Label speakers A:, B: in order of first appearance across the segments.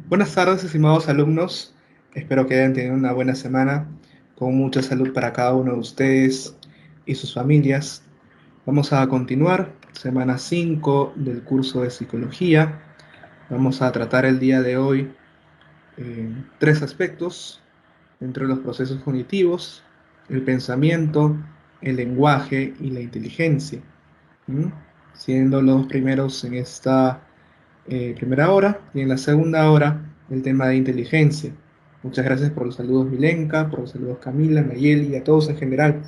A: Buenas tardes, estimados alumnos. Espero que hayan tenido una buena semana, con mucha salud para cada uno de ustedes y sus familias. Vamos a continuar, semana 5 del curso de psicología. Vamos a tratar el día de hoy tres aspectos dentro de los procesos cognitivos: el pensamiento, el lenguaje y la inteligencia. ¿m? Siendo los primeros en esta primera hora, y en la segunda hora el tema de inteligencia. Muchas gracias por los saludos Milenka, por los saludos Camila, Nayeli y a todos en general.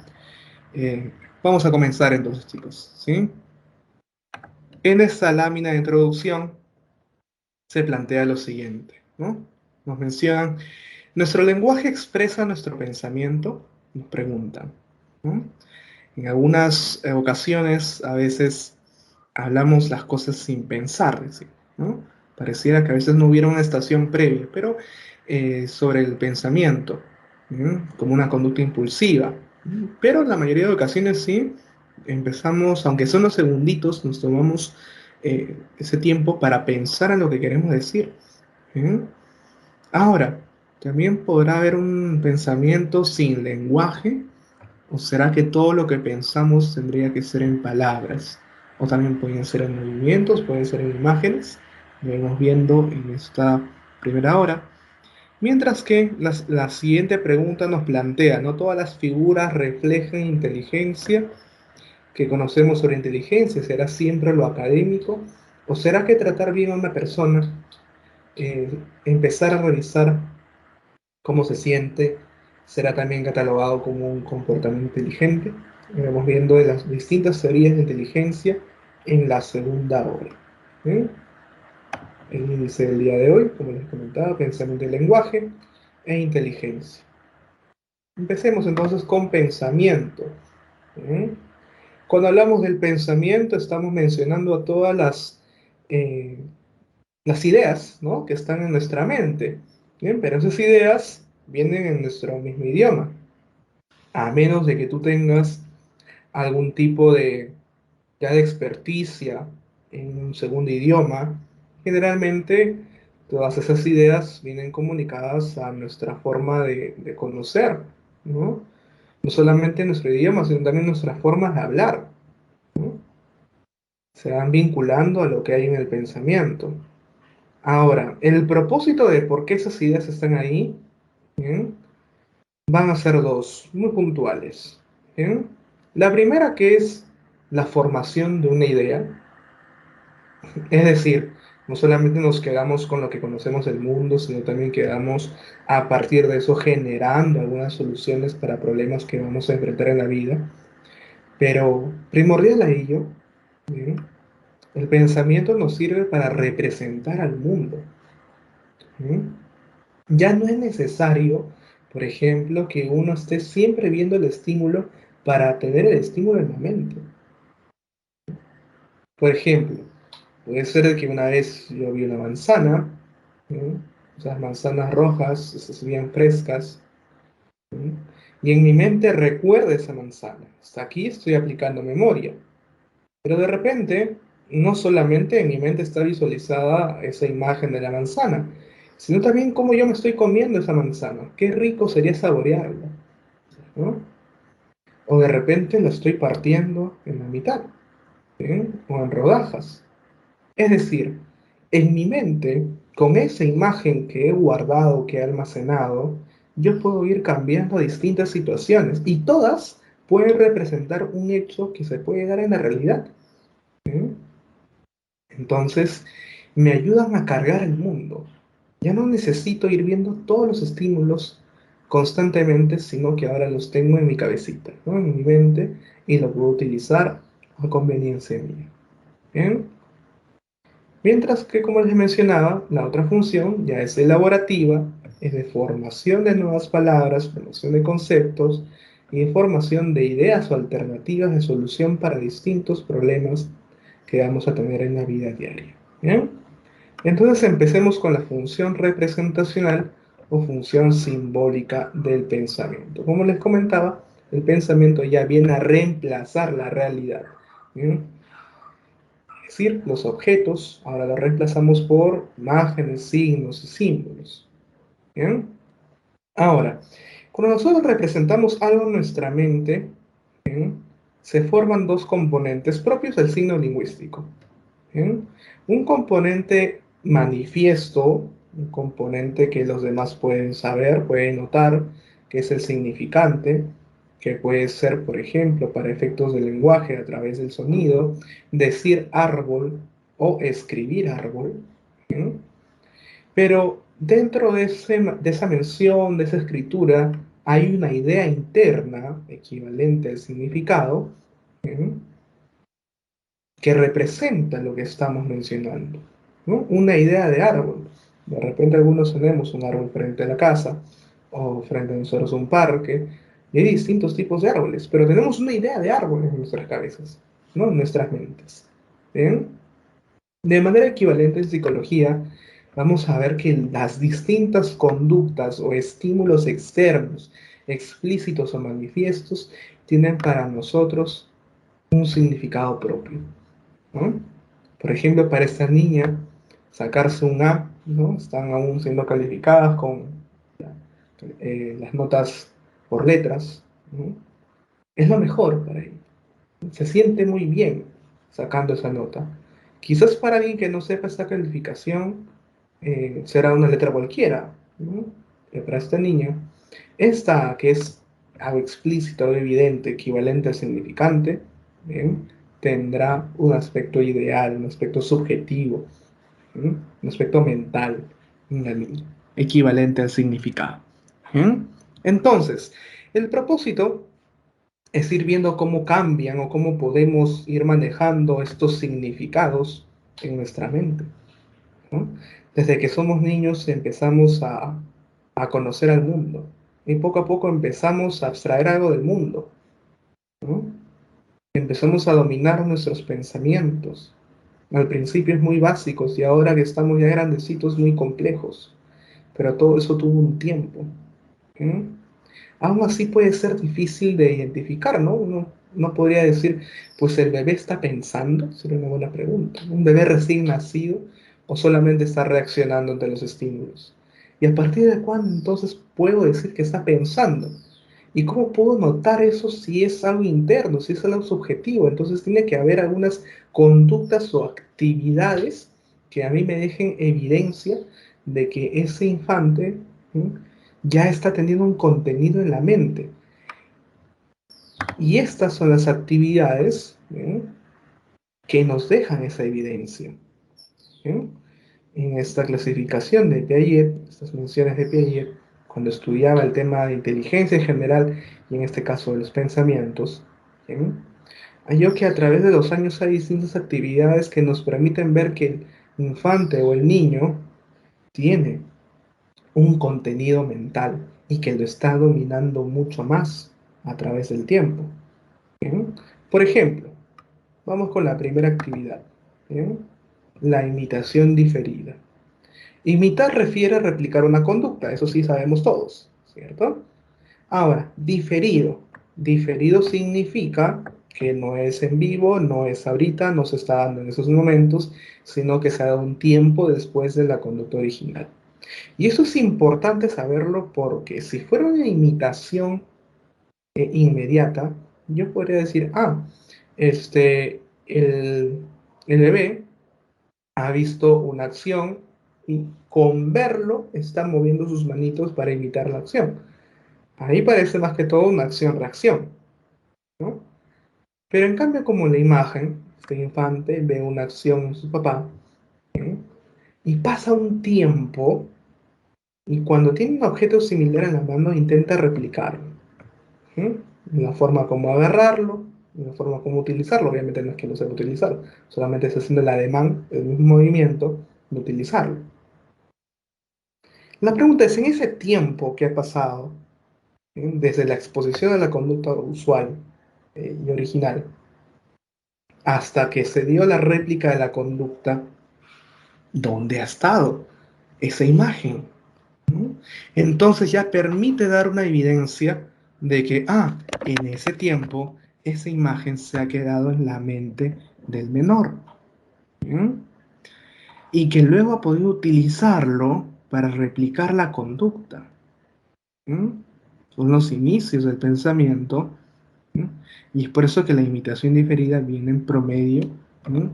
A: Eh, Vamos a comenzar entonces, chicos, ¿sí? En esta lámina de introducción se plantea lo siguiente, ¿no? Nos mencionan: ¿nuestro lenguaje expresa nuestro pensamiento? Nos preguntan, ¿no? En algunas ocasiones, a veces hablamos las cosas sin pensar, ¿no? Pareciera que a veces no hubiera una estación previa, pero sobre el pensamiento, como una conducta impulsiva. Pero en la mayoría de ocasiones sí, empezamos, aunque son unos segunditos, nos tomamos ese tiempo para pensar en lo que queremos decir. ¿Mm? Ahora, también podrá haber un pensamiento sin lenguaje. ¿O será que todo lo que pensamos tendría que ser en palabras? O también pueden ser en movimientos, pueden ser en imágenes. Lo vamos viendo en esta primera hora. Mientras que la siguiente pregunta nos plantea: ¿no todas las figuras reflejan inteligencia? ¿Que conocemos sobre inteligencia? ¿Será siempre lo académico? ¿O será que tratar bien a una persona, empezar a revisar cómo se siente, será también catalogado como un comportamiento inteligente? Vamos viendo de las distintas teorías de inteligencia en la segunda hora. ¿Sí? El índice del día de hoy, como les comentaba: pensamiento y lenguaje e inteligencia. Empecemos entonces con pensamiento. ¿Sí? Cuando hablamos del pensamiento, estamos mencionando a todas las ideas, ¿no?, que están en nuestra mente. Bien, pero esas ideas vienen en nuestro mismo idioma. A menos de que tú tengas algún tipo de, ya de experticia en un segundo idioma, generalmente todas esas ideas vienen comunicadas a nuestra forma de conocer, ¿no? No solamente nuestro idioma, sino también nuestras formas de hablar, ¿no? Se van vinculando a lo que hay en el pensamiento. Ahora, el propósito de por qué esas ideas están ahí, ¿bien?, van a ser dos, muy puntuales. ¿Bien? La primera, que es la formación de una idea, es decir, no solamente nos quedamos con lo que conocemos del mundo, sino también quedamos a partir de eso generando algunas soluciones para problemas que vamos a enfrentar en la vida. Pero primordial a ello, ¿bien?, el pensamiento nos sirve para representar al mundo. ¿Bien? Ya no es necesario, por ejemplo, que uno esté siempre viendo el estímulo para tener el estímulo en la mente. Por ejemplo, puede ser que una vez yo vi una manzana, ¿no?, esas manzanas rojas, esas bien frescas, ¿no?, y en mi mente recuerdo esa manzana. Hasta aquí estoy aplicando memoria. Pero de repente, no solamente en mi mente está visualizada esa imagen de la manzana, sino también cómo yo me estoy comiendo esa manzana. Qué rico sería saborearla, ¿no? O de repente la estoy partiendo en la mitad, ¿sí?, o en rodajas. Es decir, en mi mente, con esa imagen que he guardado, que he almacenado, yo puedo ir cambiando distintas situaciones y todas pueden representar un hecho que se puede dar en la realidad. ¿Sí? Entonces, me ayudan a cargar el mundo. Ya no necesito ir viendo todos los estímulos constantemente, sino que ahora los tengo en mi cabecita, ¿no?, en mi mente, y lo puedo utilizar a conveniencia mía. ¿Bien? Mientras que, como les mencionaba, la otra función ya es elaborativa, es de formación de nuevas palabras, formación de conceptos y de formación de ideas o alternativas de solución para distintos problemas que vamos a tener en la vida diaria. ¿Bien? Entonces empecemos con la función representacional o función simbólica del pensamiento. Como les comentaba, el pensamiento ya viene a reemplazar la realidad. ¿Bien? decir, los objetos, ahora los reemplazamos por imágenes, signos y símbolos. ¿Bien? Ahora, cuando nosotros representamos algo en nuestra mente, ¿bien? Se forman dos componentes propios del signo lingüístico. ¿Bien? Un componente manifiesto, un componente que los demás pueden saber, pueden notar, que es el significante, que puede ser, por ejemplo, para efectos de lenguaje a través del sonido, decir árbol o escribir árbol. ¿Bien? Pero dentro de esa mención, de esa escritura, hay una idea interna equivalente al significado, ¿bien? Que representa lo que estamos mencionando, ¿no? Una idea de árbol. De repente algunos tenemos un árbol frente a la casa o frente a nosotros un parque y hay distintos tipos de árboles, pero tenemos una idea de árboles en nuestras cabezas, ¿no? En nuestras mentes. ¿Bien? De manera equivalente en psicología, vamos a ver que las distintas conductas o estímulos externos, explícitos o manifiestos, tienen para nosotros un significado propio, ¿no? Por ejemplo, para esta niña, sacarse un A, ¿no? Están aún siendo calificadas con las notas por letras, ¿no? Es lo mejor para ella. Se siente muy bien sacando esa nota. Quizás para alguien que no sepa esta calificación, será una letra cualquiera, ¿no? Pero para esta niña, esta que es algo explícito, algo evidente, equivalente al significante, ¿bien? Tendrá un aspecto ideal, un aspecto subjetivo, ¿bien? Un aspecto mental en la niña, equivalente al significado. ¿Bien? Entonces, el propósito es ir viendo cómo cambian o cómo podemos ir manejando estos significados en nuestra mente, ¿no? Desde que somos niños empezamos a conocer al mundo y poco a poco empezamos a abstraer algo del mundo, ¿no? Empezamos a dominar nuestros pensamientos. Al principio es muy básicos y ahora que estamos ya grandecitos muy complejos, pero todo eso tuvo un tiempo, ¿no? Aún así puede ser difícil de identificar, ¿no? Uno no podría decir, pues el bebé está pensando, sería una buena pregunta. ¿Un bebé recién nacido o solamente está reaccionando ante los estímulos? ¿Y a partir de cuándo entonces puedo decir que está pensando? ¿Y cómo puedo notar eso si es algo interno, si es algo subjetivo? Entonces tiene que haber algunas conductas o actividades que a mí me dejen evidencia de que ese infante, ¿sí?, ya está teniendo un contenido en la mente. Y estas son las actividades, ¿sí?, que nos dejan esa evidencia, ¿sí? En esta clasificación de Piaget, estas menciones de Piaget, cuando estudiaba el tema de inteligencia en general, y en este caso de los pensamientos, ¿sí?, halló que a través de los años hay distintas actividades que nos permiten ver que el infante o el niño tiene un contenido mental y que lo está dominando mucho más a través del tiempo. ¿Bien? Por ejemplo, vamos con la primera actividad. ¿Bien? La imitación diferida. Imitar refiere a replicar una conducta, eso sí sabemos todos, ¿cierto? Ahora, diferido. Diferido significa que no es en vivo, no es ahorita, no se está dando en esos momentos, sino que se ha dado un tiempo después de la conducta original. Y eso es importante saberlo porque si fuera una imitación inmediata, yo podría decir, el bebé ha visto una acción y con verlo está moviendo sus manitos para imitar la acción. Ahí parece más que todo una acción-reacción, ¿no? Pero en cambio, como la imagen, este infante ve una acción en su papá, ¿sí?, y pasa un tiempo, y cuando tiene un objeto similar en la mano intenta replicarlo, ¿sí?, la forma como agarrarlo, la forma como utilizarlo. Obviamente no es que no sepa utilizar, solamente está haciendo el ademán, el mismo movimiento de utilizarlo. La pregunta es, en ese tiempo que ha pasado, ¿sí?, desde la exposición a la conducta usual y original, hasta que se dio la réplica de la conducta, ¿dónde ha estado esa imagen? ¿No? Entonces ya permite dar una evidencia de que, en ese tiempo esa imagen se ha quedado en la mente del menor. ¿bien? Y que luego ha podido utilizarlo para replicar la conducta. ¿Mm? Son los inicios del pensamiento. ¿Mm? Y es por eso que la imitación diferida viene en promedio, ¿mm?,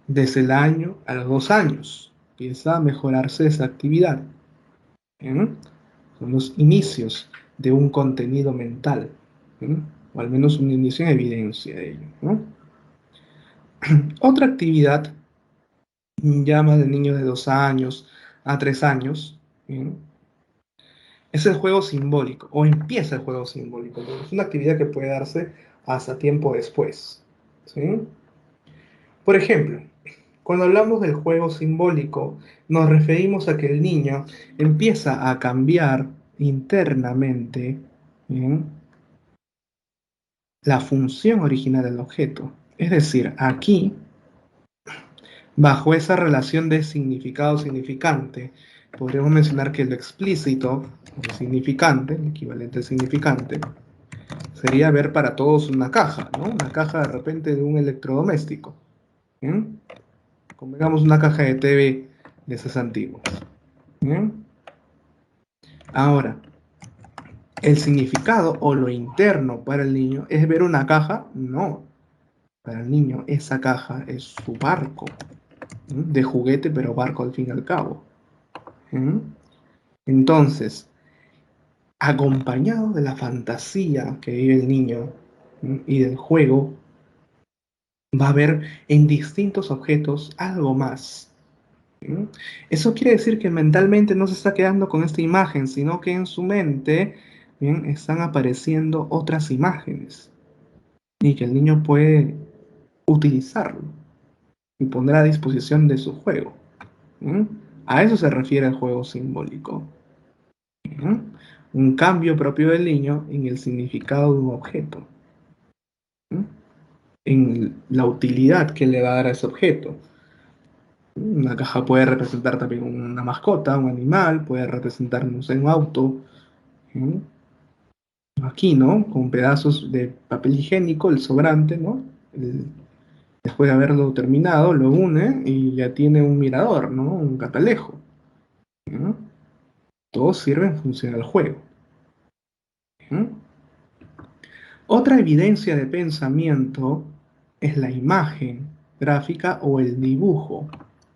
A: desde el año a los 2 años. Empieza a mejorarse esa actividad. ¿Mm? Son los inicios de un contenido mental. ¿Mm? O al menos un inicio en evidencia de ello, ¿no? Otra actividad, ya más de niños de 2 años a 3 años, ¿mm?, es el juego simbólico, o empieza el juego simbólico, porque es una actividad que puede darse hasta tiempo después. ¿Sí? Por ejemplo, cuando hablamos del juego simbólico, nos referimos a que el niño empieza a cambiar internamente, ¿bien?, la función original del objeto. Es decir, aquí, bajo esa relación de significado-significante, podríamos mencionar que lo explícito, o significante, el equivalente al significante, sería ver para todos una caja, ¿no? Una caja de repente de un electrodoméstico. ¿Bien? Convengamos una caja de TV de esas antiguas. ¿Bien? Ahora, el significado o lo interno para el niño es ver una caja. No, para el niño esa caja es su barco, ¿sí?, de juguete, pero barco al fin y al cabo. ¿Sí? Entonces, acompañado de la fantasía que vive el niño, ¿sí?, y del juego, va a ver en distintos objetos algo más. ¿Sí? Eso quiere decir que mentalmente no se está quedando con esta imagen, sino que en su mente, bien, están apareciendo otras imágenes y que el niño puede utilizarlo y poner a disposición de su juego. ¿Sí? A eso se refiere el juego simbólico. ¿Sí? Un cambio propio del niño en el significado de un objeto, ¿sí?, en la utilidad que le va a dar a ese objeto. Una caja puede representar también una mascota, un animal, puede representar, no sé, un auto. ¿Sí? Aquí, ¿no? Con pedazos de papel higiénico, el sobrante, ¿no? Después de haberlo terminado, lo une y ya tiene un mirador, ¿no? Un catalejo. ¿No? Todo sirve en función del juego. ¿Sí? Otra evidencia de pensamiento es la imagen gráfica o el dibujo.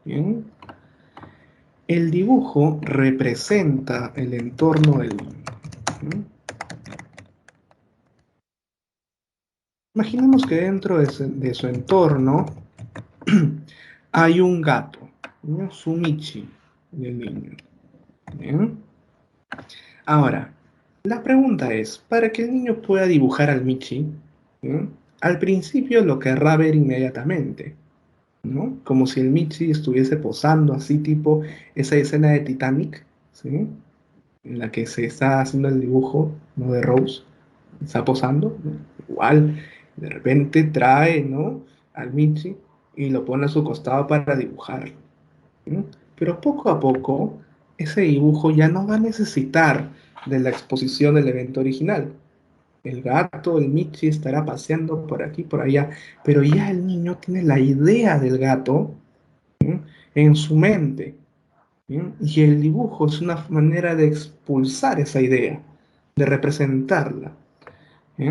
A: ¿Bien? El dibujo representa el entorno del niño. ¿Sí? Imaginemos que dentro de su entorno hay un gato, ¿no? Su Michi del niño. ¿Bien? Ahora, la pregunta es, para que el niño pueda dibujar al Michi, ¿no?, al principio lo querrá ver inmediatamente, ¿no? Como si el Michi estuviese posando así tipo esa escena de Titanic, ¿sí?, en la que se está haciendo el dibujo, ¿no?, de Rose, está posando, ¿no? Igual, de repente trae, ¿no?, al Michi y lo pone a su costado para dibujar, ¿no? Pero poco a poco, ese dibujo ya no va a necesitar de la exposición del evento original. El gato, el Michi estará paseando por aquí, por allá, pero ya el niño tiene la idea del gato, ¿sí?, en su mente, ¿sí?, y el dibujo es una manera de expulsar esa idea, de representarla, ¿sí?,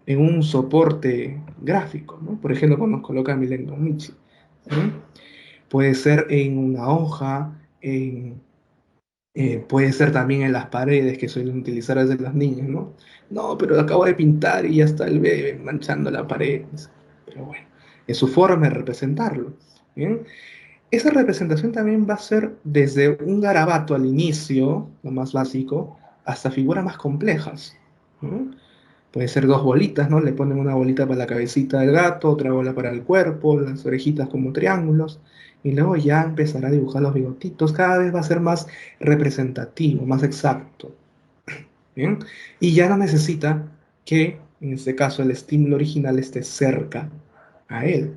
A: en un soporte gráfico, ¿no? Por ejemplo, cuando nos coloca Milenko Michi, ¿sí? Puede ser en una hoja, puede ser también en las paredes que suelen utilizar a veces los niños, ¿no? No, pero acabo de pintar y ya está el bebé manchando la pared. Pero bueno, es su forma de representarlo. ¿Bien? Esa representación también va a ser desde un garabato al inicio, lo más básico, hasta figuras más complejas, ¿no? Puede ser dos bolitas, ¿no? Le ponen una bolita para la cabecita del gato, otra bola para el cuerpo, las orejitas como triángulos, y luego ya empezará a dibujar los bigotitos. Cada vez va a ser más representativo, más exacto. ¿Bien? Y ya no necesita que, en este caso, el estímulo original esté cerca a él,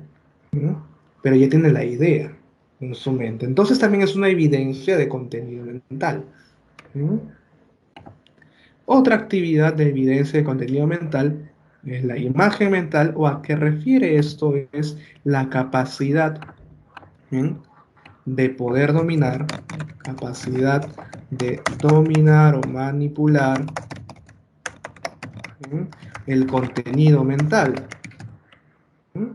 A: ¿no? Pero ya tiene la idea en su mente. Entonces también es una evidencia de contenido mental. ¿No? Otra actividad de evidencia de contenido mental es la imagen mental, o a qué refiere esto es la capacidad ¿bien? De poder dominar, capacidad de dominar o manipular, ¿bien? El contenido mental. ¿Mm?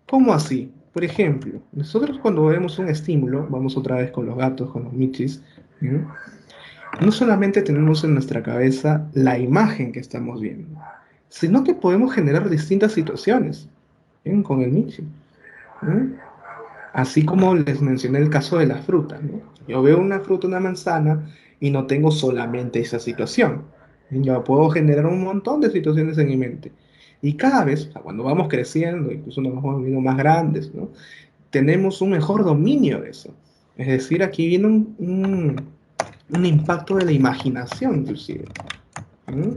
A: ¿Cómo así? Por ejemplo, nosotros cuando vemos un estímulo, vamos otra vez con los gatos, con los michis, ¿mm? No solamente tenemos en nuestra cabeza la imagen que estamos viendo, sino que podemos generar distintas situaciones, ¿bien? Con el michi. ¿Mm? Así como les mencioné el caso de la fruta, ¿no? Yo veo una fruta, una manzana, y no tengo solamente esa situación. Yo puedo generar un montón de situaciones en mi mente. Y cada vez, o sea, cuando vamos creciendo, incluso nos vamos volviendo más grandes, ¿no? Tenemos un mejor dominio de eso. Es decir, aquí viene un impacto de la imaginación, inclusive. ¿Mm?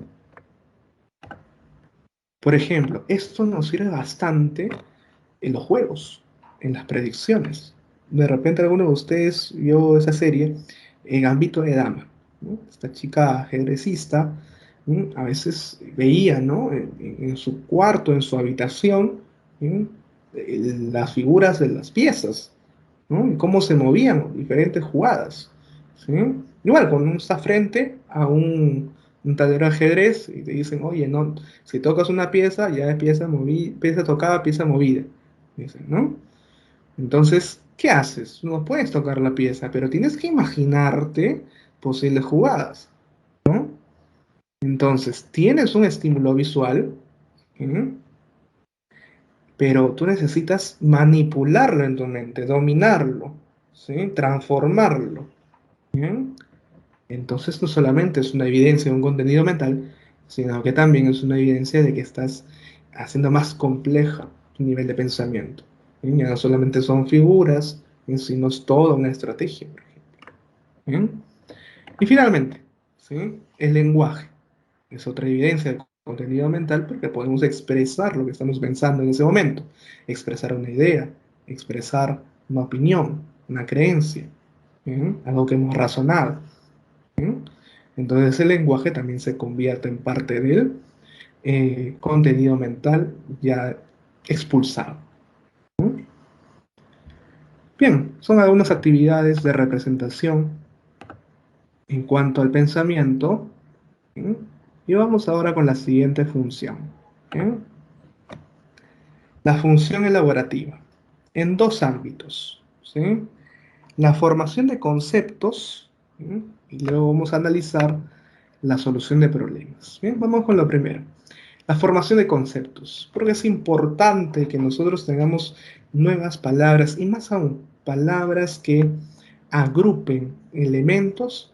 A: Por ejemplo, esto nos sirve bastante en los juegos, en las predicciones. De repente alguno de ustedes vio esa serie, Gambito de Dama, ¿no? Esta chica ajedrecista, ¿no? A veces veía, ¿no? En su cuarto, en su habitación, ¿no? Las figuras de las piezas, ¿no? Y cómo se movían diferentes jugadas, ¿sí? Igual, cuando uno está frente a un tablero de ajedrez y te dicen, oye, no, si tocas una pieza, ya es pieza movida, pieza tocada, pieza movida, dicen, ¿no? Entonces, ¿qué haces? No puedes tocar la pieza, pero tienes que imaginarte posibles jugadas, ¿no? Entonces, tienes un estímulo visual, ¿sí? Pero tú necesitas manipularlo en tu mente, dominarlo, ¿sí? Transformarlo, ¿bien? Entonces, no solamente es una evidencia de un contenido mental, sino que también es una evidencia de que estás haciendo más compleja tu nivel de pensamiento. ¿Bien? Ya no solamente son figuras, sino es toda una estrategia, por ejemplo. ¿Bien? Y finalmente, ¿sí? El lenguaje es otra evidencia del contenido mental porque podemos expresar lo que estamos pensando en ese momento, expresar una idea, expresar una opinión, una creencia, ¿bien? Algo que hemos razonado. ¿Mm? Entonces el lenguaje también se convierte en parte del contenido mental ya expulsado. ¿Mm? Bien, son algunas actividades de representación en cuanto al pensamiento. ¿Mm? Y vamos ahora con la siguiente función. ¿Mm? La función elaborativa, en dos ámbitos. ¿Sí? La formación de conceptos, ¿sí? Y luego vamos a analizar la solución de problemas. Bien, vamos con lo primero. La formación de conceptos, porque es importante que nosotros tengamos nuevas palabras y más aún palabras que agrupen elementos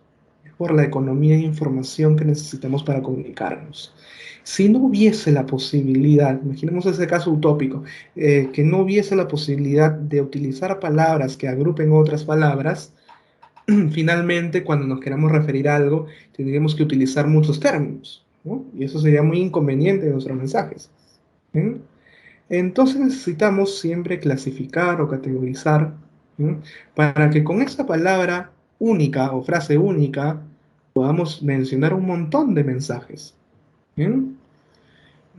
A: por la economía de información que necesitamos para comunicarnos. Si no hubiese la posibilidad, imaginemos ese caso utópico, que no hubiese la posibilidad de utilizar palabras que agrupen otras palabras, finalmente cuando nos queramos referir a algo, tendríamos que utilizar muchos términos, ¿no? Y eso sería muy inconveniente en nuestros mensajes. ¿Sí? Entonces necesitamos siempre clasificar o categorizar, ¿sí? Para que con esa palabra única o frase única podamos mencionar un montón de mensajes. ¿Sí?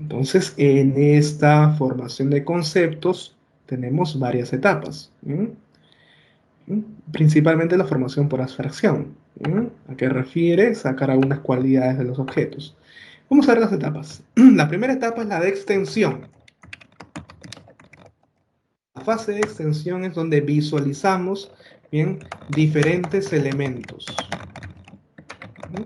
A: Entonces, en esta formación de conceptos tenemos varias etapas. ¿Sí? Principalmente la formación por abstracción. ¿A qué refiere? Sacar algunas cualidades de los objetos. Vamos a ver las etapas. La primera etapa es la de extensión. La fase de extensión es donde visualizamos, bien, diferentes elementos. ¿Sí?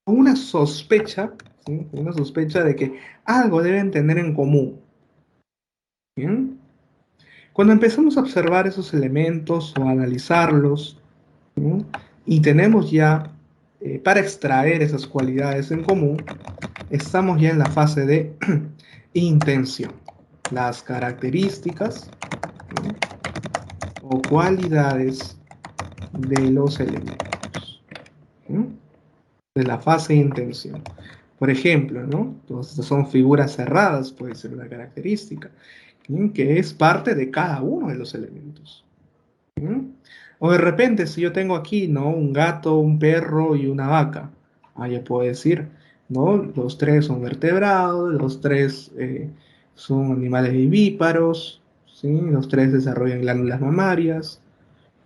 A: Una sospecha, ¿sí? Una sospecha de que algo deben tener en común. ¿Bien? Cuando empezamos a observar esos elementos o a analizarlos, ¿sí? Y tenemos ya, para extraer esas cualidades en común, estamos ya en la fase de intención. Las características, ¿sí? O cualidades de los elementos, ¿sí? De la fase de intención. Por ejemplo, ¿no? Todas estas son figuras cerradas, puede ser una característica, ¿sí? Que es parte de cada uno de los elementos. ¿Sí? O de repente, si yo tengo aquí, ¿no? Un gato, un perro y una vaca, yo puedo decir, ¿no? Los tres son vertebrados, los tres son animales vivíparos, ¿sí? Los tres desarrollan glándulas mamarias.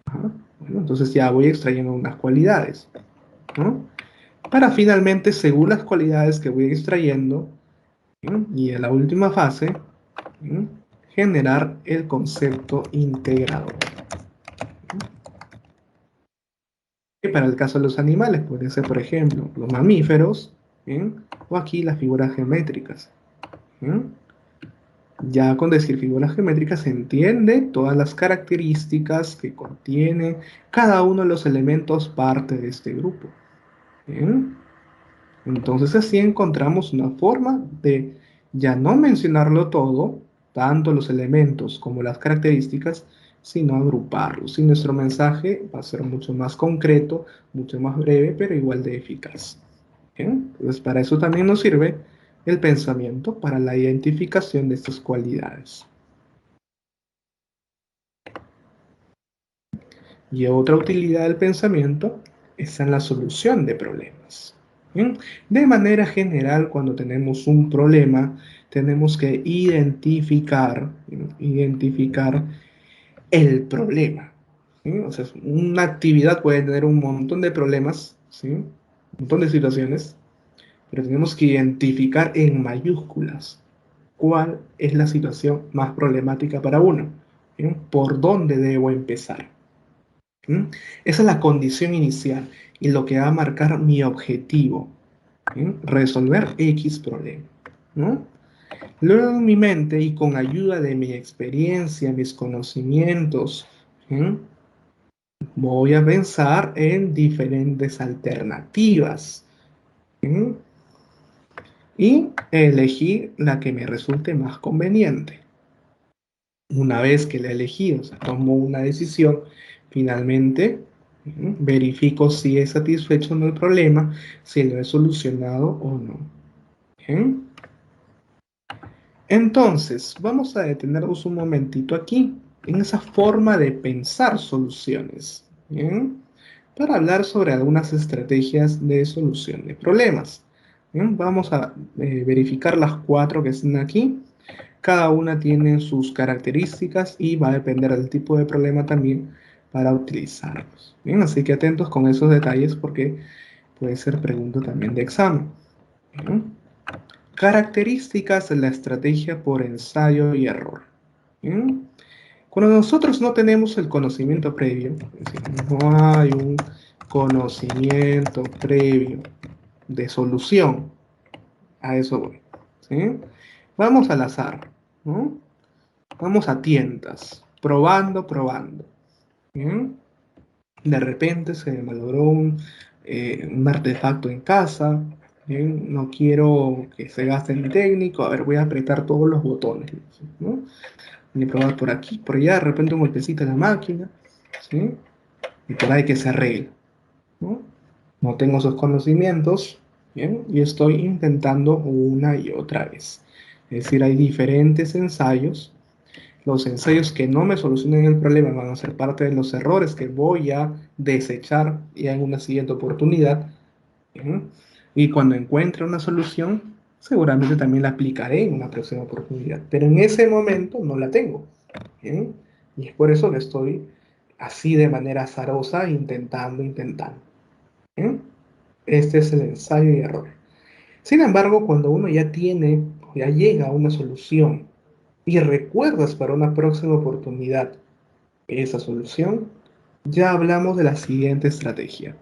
A: Ajá. Bueno, entonces ya voy extrayendo unas cualidades, ¿no? Para finalmente, según las cualidades que voy extrayendo, ¿sí? Y en la última fase, ¿sí? Generar el concepto integrador. Que para el caso de los animales pueden ser, por ejemplo, los mamíferos, ¿sí? O aquí las figuras geométricas. ¿Sí? Ya con decir figuras geométricas se entiende todas las características que contiene cada uno de los elementos parte de este grupo. ¿Bien? Entonces así encontramos una forma de ya no mencionarlo todo, tanto los elementos como las características, sino agruparlos. Y nuestro mensaje va a ser mucho más concreto, mucho más breve, pero igual de eficaz. ¿Bien? Entonces para eso también nos sirve el pensamiento, para la identificación de estas cualidades. Y otra utilidad del pensamiento está en la solución de problemas. ¿Bien? De manera general, cuando tenemos un problema, tenemos que identificar el problema. ¿Sí? O sea, una actividad puede tener un montón de problemas, ¿sí? Un montón de situaciones, pero tenemos que identificar en mayúsculas cuál es la situación más problemática para uno. ¿Bien? ¿Por dónde debo empezar? ¿Mm? Esa es la condición inicial y lo que va a marcar mi objetivo, ¿sí? Resolver X problema, ¿no? Luego en mi mente y con ayuda de mi experiencia, mis conocimientos, ¿sí? Voy a pensar en diferentes alternativas, ¿sí? Y elegir la que me resulte más conveniente. Una vez que la elegí, o sea, tomo una decisión, finalmente verifico si he satisfecho o no el problema, si lo he solucionado o no. ¿Bien? Entonces, vamos a detenernos un momentito aquí, en esa forma de pensar soluciones, ¿bien? Para hablar sobre algunas estrategias de solución de problemas. ¿Bien? Vamos a verificar las cuatro que están aquí. Cada una tiene sus características y va a depender del tipo de problema también para utilizarlos. Bien, así que atentos con esos detalles porque puede ser pregunta también de examen. Bien. Características de la estrategia por ensayo y error. Bien. Cuando nosotros no tenemos el conocimiento previo, es decir, no hay un conocimiento previo de solución, a eso voy. ¿Sí? Vamos al azar, ¿no? Vamos a tientas, probando, probando. ¿Bien? De repente se me malogró un artefacto en casa. ¿Bien? No quiero que se gaste en técnico. A ver, voy a apretar todos los botones, ¿no? Voy a probar por aquí, por allá. De repente un golpecito en la máquina. ¿Sí? Y por ahí que se arregle. ¿No? No tengo esos conocimientos. ¿Bien? Y estoy intentando una y otra vez. Es decir, hay diferentes ensayos. Los ensayos que no me solucionen el problema van a ser parte de los errores que voy a desechar ya en una siguiente oportunidad. ¿Sí? Y cuando encuentre una solución, seguramente también la aplicaré en una próxima oportunidad. Pero en ese momento no la tengo. ¿Sí? Y es por eso que estoy así de manera azarosa, intentando. ¿Sí? Este es el ensayo y error. Sin embargo, cuando uno ya tiene, ya llega a una solución y recuerdas para una próxima oportunidad esa solución, ya hablamos de la siguiente estrategia,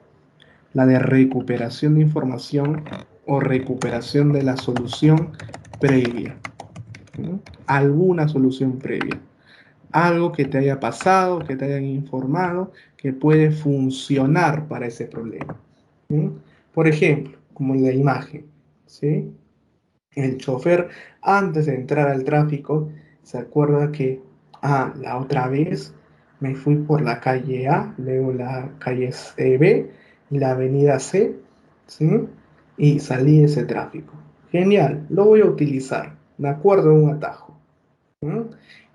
A: la de recuperación de información o recuperación de la solución previa. ¿No? Alguna solución previa. Algo que te haya pasado, que te hayan informado, que puede funcionar para ese problema. ¿Sí? Por ejemplo, como en la imagen, ¿sí? El chofer, antes de entrar al tráfico, se acuerda que, la otra vez me fui por la calle A, luego la calle B y la avenida C, ¿sí? Y salí de ese tráfico. Genial, lo voy a utilizar. Me acuerdo de un atajo. ¿Mm?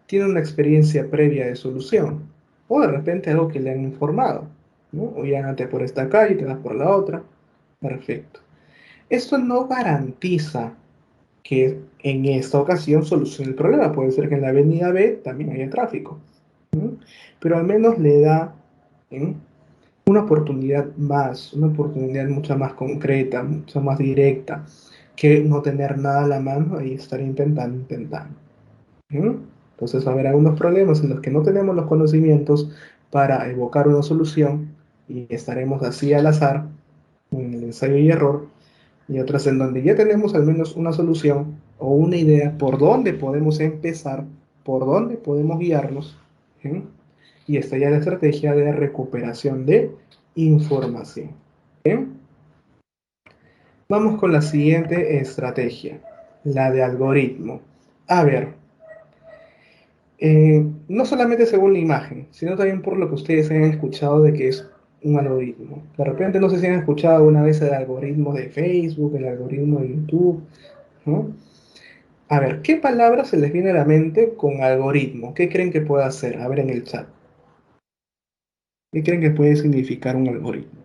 A: Tiene una experiencia previa de solución. O de repente algo que le han informado. ¿No? Oye, andate por esta calle, te vas por la otra. Perfecto. Esto no garantiza que en esta ocasión solucione el problema. Puede ser que en la avenida B también haya tráfico, ¿no? Pero al menos le da, ¿sí?, una oportunidad más, una oportunidad mucho más concreta, mucho más directa, que no tener nada a la mano y estar intentando. ¿Mm? Entonces va a haber algunos problemas en los que no tenemos los conocimientos para evocar una solución y estaremos así al azar, en el ensayo y error, y otras en donde ya tenemos al menos una solución o una idea por dónde podemos empezar, por dónde podemos guiarnos, ¿sí? Y esta ya es la estrategia de recuperación de información. ¿Sí? Vamos con la siguiente estrategia, la de algoritmo. A ver, no solamente según la imagen, sino también por lo que ustedes hayan escuchado de que es un algoritmo. De repente no sé si han escuchado alguna vez el algoritmo de Facebook, el algoritmo de YouTube, ¿no? A ver, ¿qué palabras se les viene a la mente con algoritmo? ¿Qué creen que puede hacer? A ver en el chat. ¿Qué creen que puede significar un algoritmo?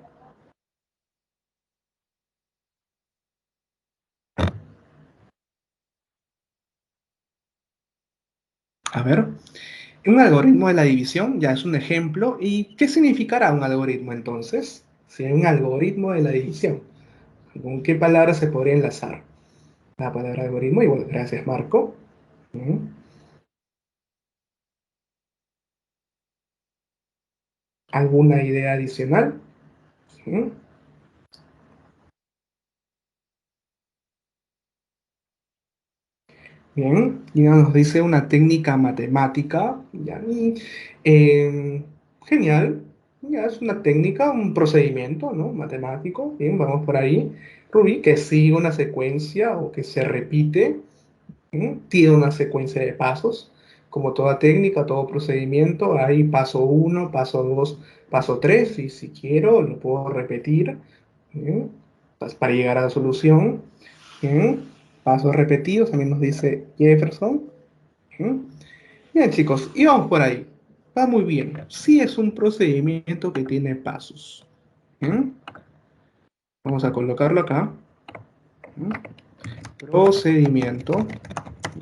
A: A ver, un algoritmo de la división ya es un ejemplo. ¿Y qué significará un algoritmo entonces? Si hay un algoritmo de la división, ¿con qué palabras se podría enlazar? La palabra algoritmo, y bueno, gracias Marco. Ujú. ¿Alguna idea adicional? Ujú. Bien, ya nos dice una técnica matemática. Ya, genial. Ya es una técnica, un procedimiento, ¿no? Matemático. Bien, vamos por ahí. Ruby, que sigue una secuencia o que se repite. Tiene una secuencia de pasos. Como toda técnica, todo procedimiento, hay paso uno, paso 2, paso 3, y si quiero lo puedo repetir, ¿eh? Pues para llegar a la solución. ¿Eh? Pasos repetidos, también nos dice Jefferson. ¿Eh? Bien, chicos, y vamos por ahí. Va muy bien. Sí es un procedimiento que tiene pasos. ¿Eh? Vamos a colocarlo acá. ¿Eh? Procedimiento,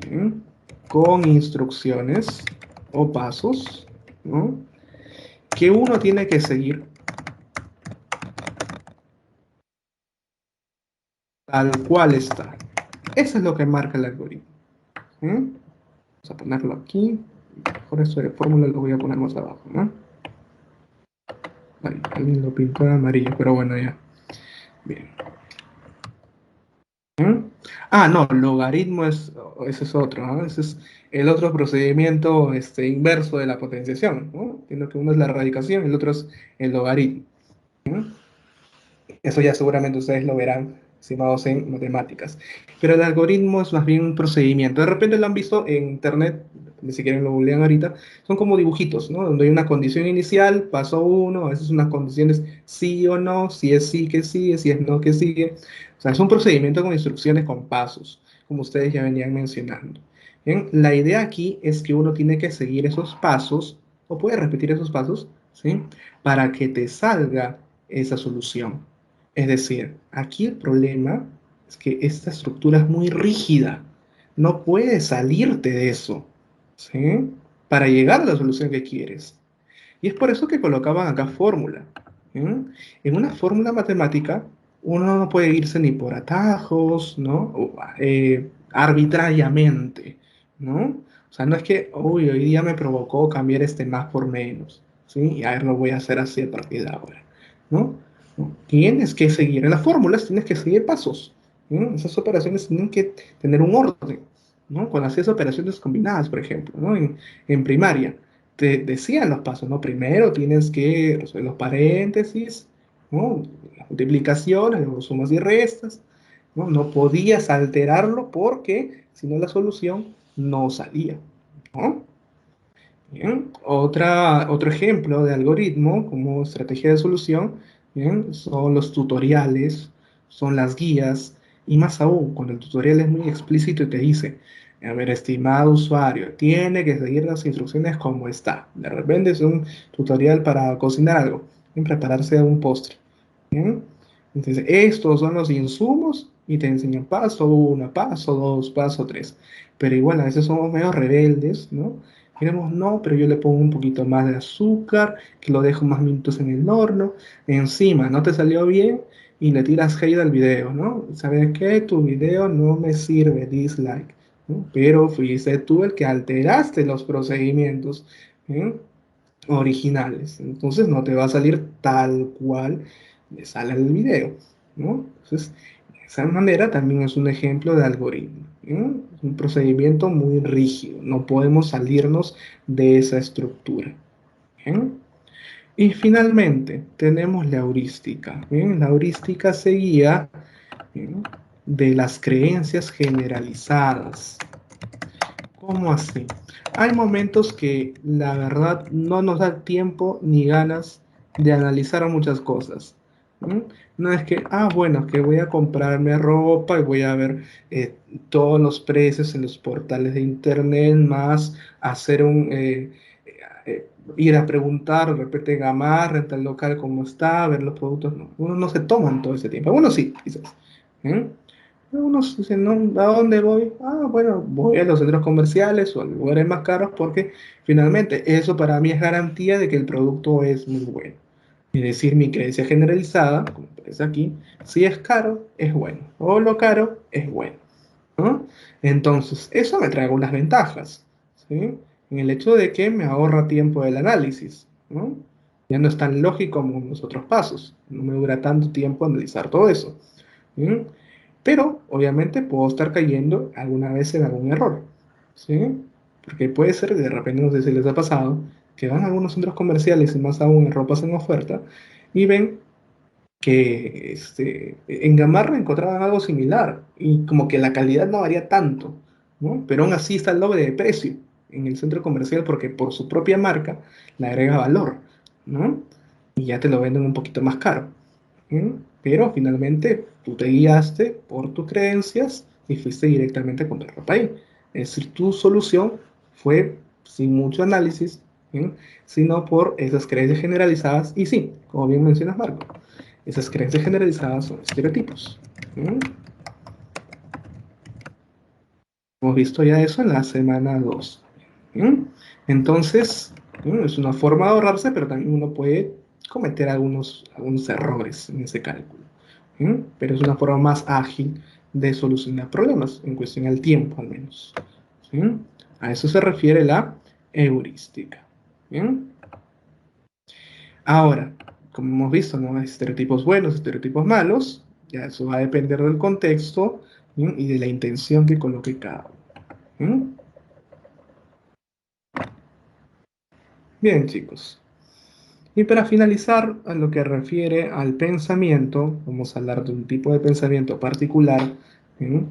A: ¿eh?, con instrucciones o pasos, ¿no?, que uno tiene que seguir tal cual está. Eso es lo que marca el algoritmo. ¿Eh? Vamos a ponerlo aquí. Mejor esto de fórmula lo voy a poner más abajo, ¿no? Ahí, alguien lo pintó de amarillo, pero bueno, ya. Bien. ¿Eh? Ah, no, logaritmo ese es otro, ¿no? Ese es el otro procedimiento inverso de la potenciación, ¿no? Entiendo que uno es la radicación, el otro es el logaritmo. ¿Eh? Eso ya seguramente ustedes lo verán, estimados en matemáticas. Pero el algoritmo es más bien un procedimiento. De repente lo han visto en internet, ni siquiera lo googlean ahorita, son como dibujitos, ¿no? Donde hay una condición inicial, paso uno, a veces unas condiciones sí o no, si es sí que sigue, si es no que sigue. O sea, es un procedimiento con instrucciones, con pasos, como ustedes ya venían mencionando. Bien, la idea aquí es que uno tiene que seguir esos pasos, o puede repetir esos pasos, ¿sí?, para que te salga esa solución. Es decir, aquí el problema es que esta estructura es muy rígida. No puedes salirte de eso, ¿sí?, para llegar a la solución que quieres. Y es por eso que colocaban acá fórmula. ¿Sí? En una fórmula matemática, uno no puede irse ni por atajos, ¿no? O, arbitrariamente, ¿no? O sea, no es que, uy, hoy día me provocó cambiar este más por menos, ¿sí? Y a ver, lo voy a hacer así a partir de ahora, ¿no? ¿No? Tienes que seguir en las fórmulas, tienes que seguir pasos, ¿no? Esas operaciones tienen que tener un orden, ¿no? Cuando hacías operaciones combinadas, por ejemplo, ¿no? En primaria te decían los pasos, ¿no? Primero tienes que resolver los paréntesis, ¿no?, las multiplicaciones, los sumas y restas, ¿no? No podías alterarlo porque si no la solución no salía, ¿no? Bien. Otro ejemplo de algoritmo como estrategia de solución, bien, son los tutoriales, son las guías, y más aún, cuando el tutorial es muy explícito y te dice, a ver, estimado usuario, tiene que seguir las instrucciones como está. De repente es un tutorial para cocinar algo, en prepararse un postre. ¿Bien? Entonces, estos son los insumos y te enseñan paso uno, paso dos, paso tres. Pero igual a veces somos medio rebeldes, ¿no? Queremos, no, pero yo le pongo un poquito más de azúcar, que lo dejo más minutos en el horno. Encima, no te salió bien y le tiras hate al video, ¿no? ¿Sabes qué? Tu video no me sirve, dislike, ¿no? Pero fuiste tú el que alteraste los procedimientos, ¿eh? Originales. Entonces no te va a salir tal cual le sale el video, ¿no? Entonces, de esa manera también es un ejemplo de algoritmo, ¿no? Es un procedimiento muy rígido, no podemos salirnos de esa estructura. ¿Bien? Y finalmente tenemos la heurística. ¿Bien? La heurística se guía, ¿bien?, de las creencias generalizadas. ¿Cómo así? Hay momentos que la verdad no nos da tiempo ni ganas de analizar muchas cosas. ¿Mm? No es que, bueno, que voy a comprarme ropa y voy a ver todos los precios en los portales de internet, más hacer ir a preguntar, de repente gamar, rentar el local cómo está, ver los productos. No, uno no se toman todo ese tiempo. Uno sí, quizás. ¿Mm? Unos dicen, no, ¿a dónde voy? Bueno, voy a los centros comerciales o a lugares más caros porque finalmente eso para mí es garantía de que el producto es muy bueno. Es decir, mi creencia generalizada, como aparece aquí, si es caro, es bueno. O lo caro, es bueno, ¿no? Entonces, eso me trae algunas ventajas, ¿sí? En el hecho de que me ahorra tiempo del análisis, ¿no? Ya no es tan lógico como los otros pasos. No me dura tanto tiempo analizar todo eso. ¿Sí? Pero obviamente puedo estar cayendo alguna vez en algún error, ¿sí? Porque puede ser que de repente, no sé si les ha pasado, que van a algunos centros comerciales y más aún en ropas en oferta y ven que en Gamarra encontraban algo similar y como que la calidad no varía tanto, ¿no? Pero aún así está el doble de precio en el centro comercial porque por su propia marca le agrega valor, ¿no? Y ya te lo venden un poquito más caro. ¿Mm? Pero finalmente tú te guiaste por tus creencias y fuiste directamente a comprar ropa ahí. Es decir, tu solución fue sin mucho análisis, ¿sí?, sino por esas creencias generalizadas. Y sí, como bien mencionas, Marco, esas creencias generalizadas son estereotipos. ¿Mm? Hemos visto ya eso en la semana 2. ¿Mm? Entonces, es una forma de ahorrarse, pero también uno puede cometer algunos errores en ese cálculo. Pero es una forma más ágil de solucionar problemas, en cuestión del tiempo al menos. ¿Sí? A eso se refiere la heurística. ¿Bien? Ahora, como hemos visto, ¿no? Hay estereotipos buenos, estereotipos malos, ya eso va a depender del contexto, ¿sí?, y de la intención que coloque cada uno. ¿Sí? Bien, chicos. Y para finalizar, a lo que refiere al pensamiento, vamos a hablar de un tipo de pensamiento particular, ¿sí?,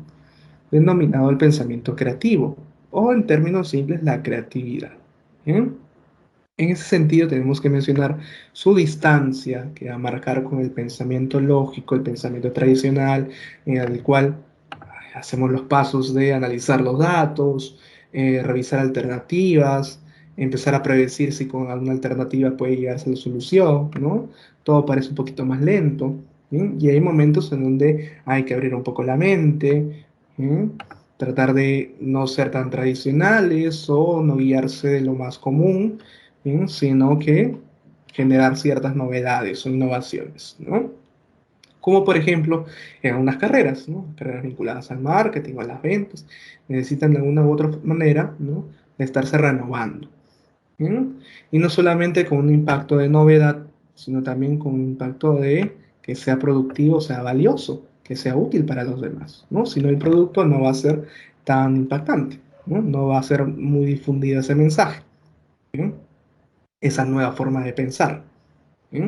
A: denominado el pensamiento creativo, o en términos simples, la creatividad. ¿Sí? En ese sentido, tenemos que mencionar su distancia, que va a marcar con el pensamiento lógico, el pensamiento tradicional, en el cual hacemos los pasos de analizar los datos, revisar alternativas, empezar a predecir si con alguna alternativa puede llegarse a la solución, ¿no? Todo parece un poquito más lento, ¿sí? Y hay momentos en donde hay que abrir un poco la mente, ¿sí?, tratar de no ser tan tradicionales o no guiarse de lo más común, ¿sí?, sino que generar ciertas novedades o innovaciones, ¿no? Como por ejemplo en algunas carreras, ¿no? Carreras vinculadas al marketing o a las ventas, necesitan de alguna u otra manera, ¿no?, de estarse renovando. ¿Sí? Y no solamente con un impacto de novedad, sino también con un impacto de que sea productivo, sea valioso, que sea útil para los demás, ¿no? Si no, el producto no va a ser tan impactante, ¿no? No va a ser muy difundido ese mensaje, ¿sí?, esa nueva forma de pensar. ¿Sí?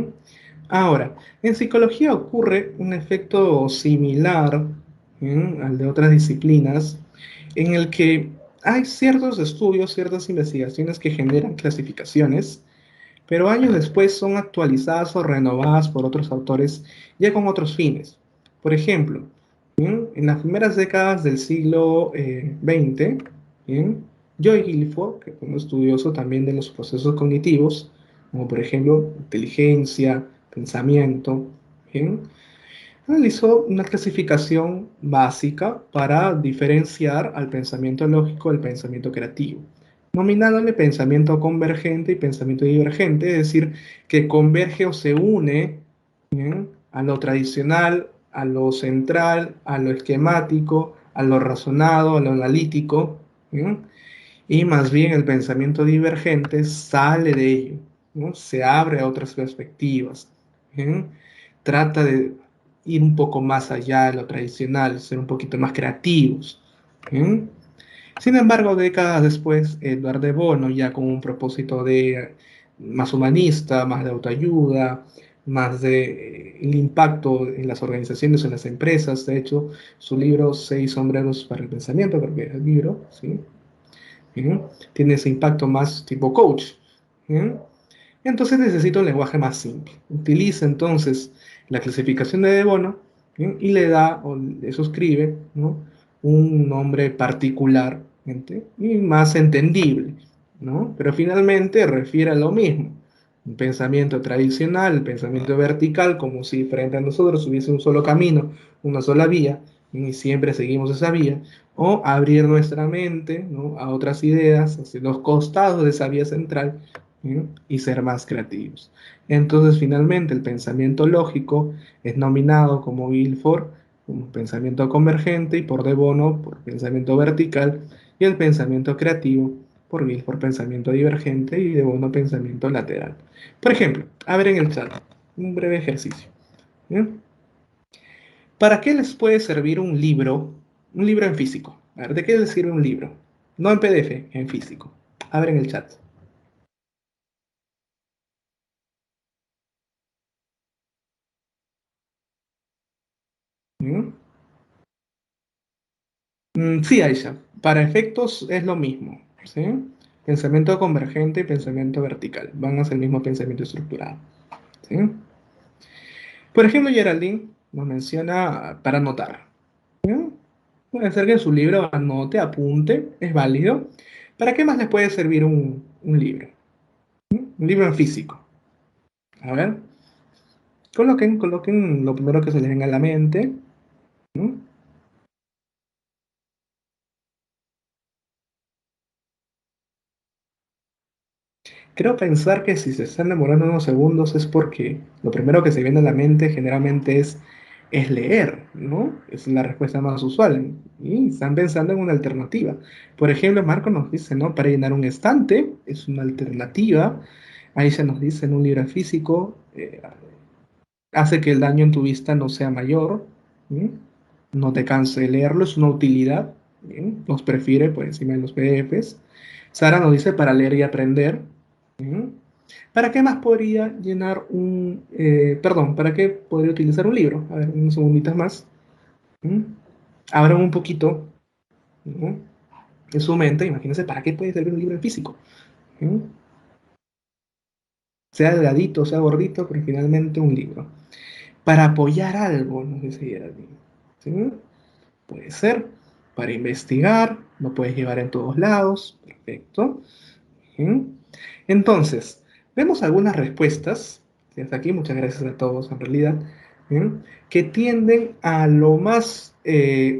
A: Ahora, en psicología ocurre un efecto similar, ¿sí?, al de otras disciplinas, en el que hay ciertos estudios, ciertas investigaciones que generan clasificaciones, pero años después son actualizadas o renovadas por otros autores ya con otros fines. Por ejemplo, ¿sí?, en las primeras décadas del siglo XX, ¿sí?, Joy Guilford, que fue un estudioso también de los procesos cognitivos, como por ejemplo inteligencia, pensamiento, ¿sí?, Analizó una clasificación básica para diferenciar al pensamiento lógico del pensamiento creativo, nominándole pensamiento convergente y pensamiento divergente, es decir, que converge o se une, ¿bien?, a lo tradicional, a lo central, a lo esquemático, a lo razonado, a lo analítico, ¿bien?, y más bien el pensamiento divergente sale de ello, ¿no? Se abre a otras perspectivas, ¿bien? Trata de ir un poco más allá de lo tradicional, ser un poquito más creativos, ¿bien? Sin embargo, décadas después, Edward de Bono, ya con un propósito de más humanista, más de autoayuda, más de el impacto en las organizaciones, en las empresas, de hecho, su libro Seis sombreros para el pensamiento, creo que era el libro, ¿sí? ¿Mm? Tiene ese impacto más tipo coach. ¿Mm? Entonces necesita un lenguaje más simple. Utiliza entonces la clasificación de Bono, ¿sí?, y le da o le suscribe, ¿no?, un nombre particular, ¿sí?, y más entendible, ¿no? Pero finalmente refiere a lo mismo. Un pensamiento tradicional, el pensamiento vertical, como si frente a nosotros hubiese un solo camino, una sola vía, y siempre seguimos esa vía, o abrir nuestra mente, ¿no?, a otras ideas, hacia los costados de esa vía central, ¿sí?, y ser más creativos. Entonces, finalmente, el pensamiento lógico es nominado como Guilford, como pensamiento convergente, y por De Bono por pensamiento vertical, y el pensamiento creativo por Guilford pensamiento divergente y De Bono pensamiento lateral. Por ejemplo, a ver en el chat, un breve ejercicio. ¿Bien? ¿Para qué les puede servir un libro en físico? A ver, ¿de qué les sirve un libro? No en PDF, en físico. A ver en el chat. ¿Mm? Sí, Aisha. Para efectos es lo mismo, ¿sí? Pensamiento convergente y pensamiento vertical. Van a ser el mismo pensamiento estructurado, ¿sí? Por ejemplo, Geraldine nos menciona para anotar. ¿Sí? Puede ser que en su libro anote, apunte, es válido. ¿Para qué más les puede servir un libro? Un libro en físico. A ver, coloquen lo primero que se les venga a la mente. ¿Sí? Creo pensar que si se están demorando unos segundos es porque lo primero que se viene a la mente generalmente es leer, ¿no? Es la respuesta más usual. Y están pensando en una alternativa. Por ejemplo, Marco nos dice, ¿no? Para llenar un estante es una alternativa. Ahí se nos dice en un libro físico, hace que el daño en tu vista no sea mayor. ¿Sí? No te canse de leerlo, es una utilidad. ¿Sí? Los prefiere por encima de los PDFs. Sara nos dice para leer y aprender. ¿Sí? ¿Para qué más podría llenar perdón, para qué podría utilizar un libro? A ver, unos segunditos más. ¿Mm? Abran un poquito, ¿no?, en su mente, imagínense, ¿para qué puede servir un libro en físico? ¿Mm? Sea delgadito, sea gordito, pero finalmente un libro. Para apoyar algo, nos dice Geraldine. ¿Sí? Puede ser para investigar, lo puedes llevar en todos lados, perfecto. ¿Mm? Entonces, vemos algunas respuestas, y hasta aquí muchas gracias a todos en realidad, ¿mm?, que tienden a lo más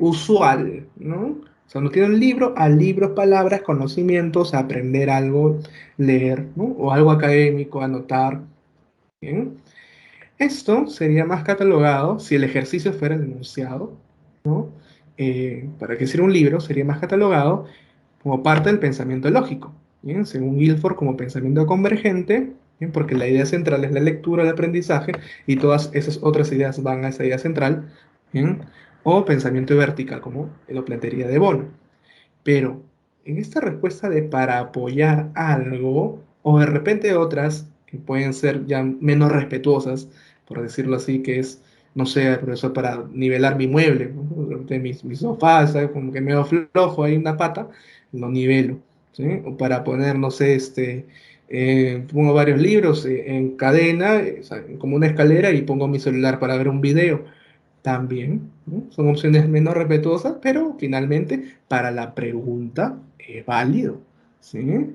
A: usual, ¿no? O sea, no tienen libro, a libros, palabras, conocimientos, a aprender algo, leer, ¿no?, o algo académico, anotar. ¿Bien? Esto sería más catalogado si el ejercicio fuera denunciado, ¿no? Para que sea un libro, sería más catalogado como parte del pensamiento lógico, ¿bien? Según Guilford, como pensamiento convergente, ¿bien?, porque la idea central es la lectura, el aprendizaje, y todas esas otras ideas van a esa idea central, ¿bien? O pensamiento vertical, como lo plantearía de Bono. Pero en esta respuesta de para apoyar algo, o de repente otras que pueden ser ya menos respetuosas, por decirlo así, que es, no sé, profesor, para nivelar mi mueble, ¿no?, de mi sofá, ¿sabes?, como que medio flojo, hay una pata, lo nivelo, ¿sí? O para poner, no sé, pongo varios libros en cadena, o sea, como una escalera, y pongo mi celular para ver un video también, ¿no? Son opciones menos respetuosas, pero finalmente para la pregunta es válido, ¿sí?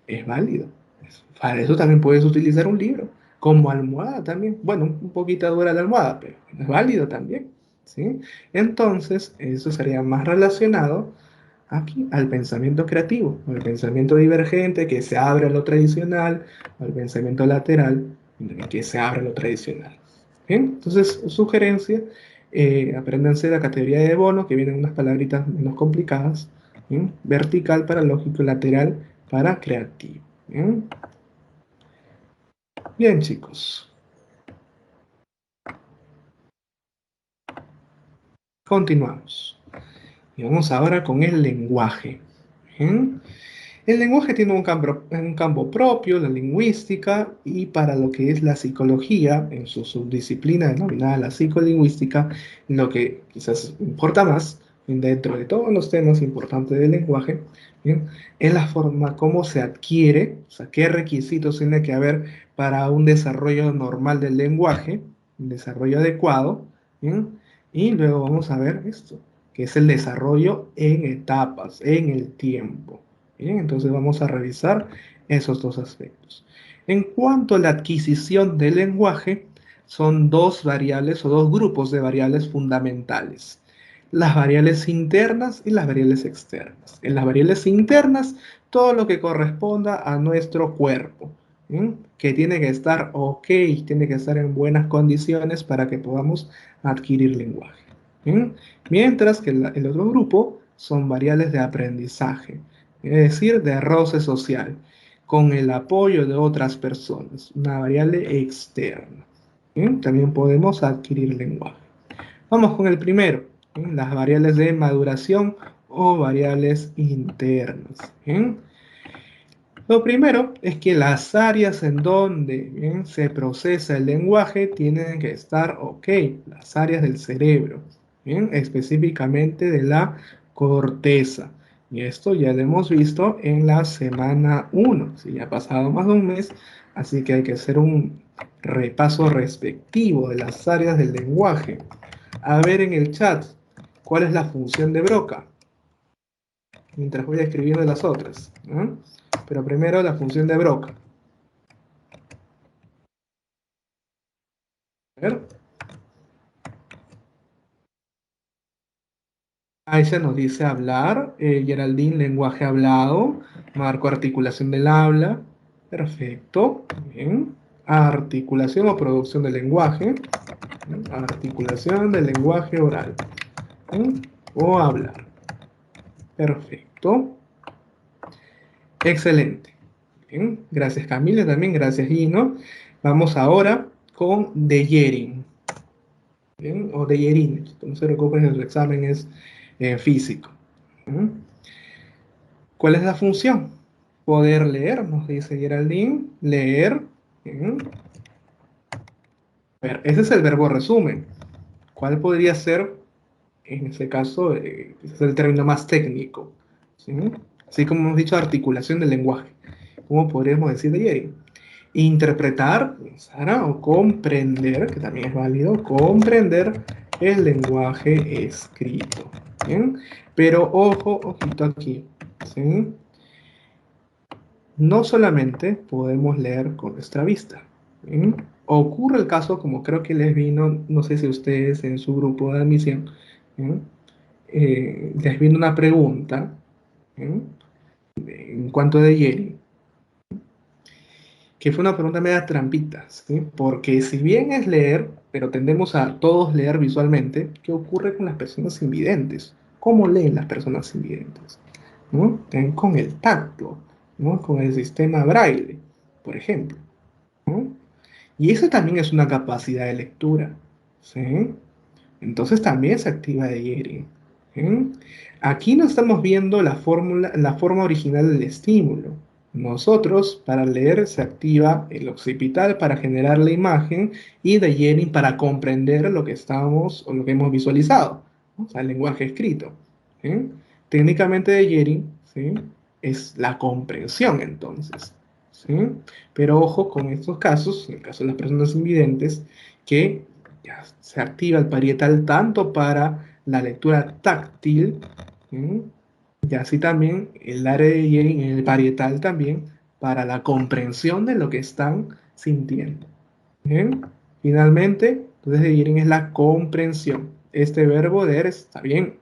A: Es válido. Para eso también puedes utilizar un libro, como almohada también. Bueno, un poquito dura la almohada, pero es válido también, ¿sí? Entonces, eso sería más relacionado aquí al pensamiento creativo, al pensamiento divergente que se abre a lo tradicional, al pensamiento lateral que se abre a lo tradicional. Bien, entonces, sugerencia, apréndanse la categoría de Bono, que vienen unas palabritas menos complicadas. Bien, vertical para lógico, lateral para creativo. Bien, bien chicos, continuamos. Y vamos ahora con el lenguaje. Bien. El lenguaje tiene un campo propio, la lingüística, y para lo que es la psicología, en su subdisciplina denominada la psicolingüística, lo que quizás importa más, dentro de todos los temas importantes del lenguaje, ¿bien? Es la forma como se adquiere, o sea, qué requisitos tiene que haber para un desarrollo normal del lenguaje, un desarrollo adecuado, ¿bien? Y luego vamos a ver esto, que es el desarrollo en etapas, en el tiempo. Bien, entonces vamos a revisar esos dos aspectos. En cuanto a la adquisición del lenguaje, son dos variables o dos grupos de variables fundamentales. Las variables internas y las variables externas. En las variables internas, todo lo que corresponda a nuestro cuerpo, ¿bien? Que tiene que estar ok, tiene que estar en buenas condiciones para que podamos adquirir lenguaje. ¿Bien? Mientras que el otro grupo son variables de aprendizaje, es decir, de roce social, con el apoyo de otras personas, una variable externa. ¿Bien? También podemos adquirir lenguaje. Vamos con el primero, ¿bien? Las variables de maduración o variables internas. ¿Bien? Lo primero es que las áreas en donde, ¿bien?, se procesa el lenguaje tienen que estar ok, las áreas del cerebro, ¿bien?, específicamente de la corteza. Y esto ya lo hemos visto en la semana 1, si ya ha pasado más de un mes, así que hay que hacer un repaso respectivo de las áreas del lenguaje. A ver en el chat, ¿cuál es la función de Broca? Mientras voy escribiendo las otras, ¿no? Pero primero la función de Broca. A ver, Aisha nos dice hablar, Geraldine lenguaje hablado, Marco articulación del habla, perfecto, bien. Articulación o producción del lenguaje, ¿bien? Articulación del lenguaje oral, ¿bien? O hablar, perfecto, excelente. Bien, gracias Camila, también gracias Gino. Vamos ahora con Deyering. ¿Bien? O de Yerin, no se preocupen, el examen es físico. ¿Mm? ¿Cuál es la función? Poder leer, nos dice Geraldine, leer. ¿Mm? A ver, ese es el verbo resumen. ¿Cuál podría ser, en este caso, ese es el término más técnico? ¿Sí? Así como hemos dicho, articulación del lenguaje. ¿Cómo podríamos decir de Yerin? Interpretar, Sara, o comprender, que también es válido, comprender el lenguaje escrito. ¿Bien? Pero ojo, ojito aquí. ¿Sí? No solamente podemos leer con nuestra vista. ¿Bien? Ocurre el caso, como creo que les vino, no sé si ustedes en su grupo de admisión, ¿bien?, les vino una pregunta, ¿bien?, en cuanto de Jerry, que fue una pregunta media trampita, ¿sí? Porque si bien es leer, pero tendemos a todos leer visualmente, ¿qué ocurre con las personas invidentes? ¿Cómo leen las personas invidentes? ¿No? Con el tacto, ¿no? Con el sistema braille, por ejemplo, ¿no? Y eso también es una capacidad de lectura, ¿sí? Entonces también se activa de Yeri. ¿Sí? Aquí no estamos viendo la fórmula, la forma original del estímulo. Nosotros, para leer, se activa el occipital para generar la imagen y de Yeri para comprender lo que estamos o lo que hemos visualizado, ¿no? O sea, el lenguaje escrito. ¿Sí? Técnicamente de Yeri, ¿sí?, es la comprensión entonces. ¿Sí? Pero ojo con estos casos, en el caso de las personas invidentes, que ya se activa el parietal tanto para la lectura táctil, ¿sí?, y así también el área de Jering en el parietal también para la comprensión de lo que están sintiendo. Bien. Finalmente, entonces de hearing es la comprensión. Este verbo der está bien,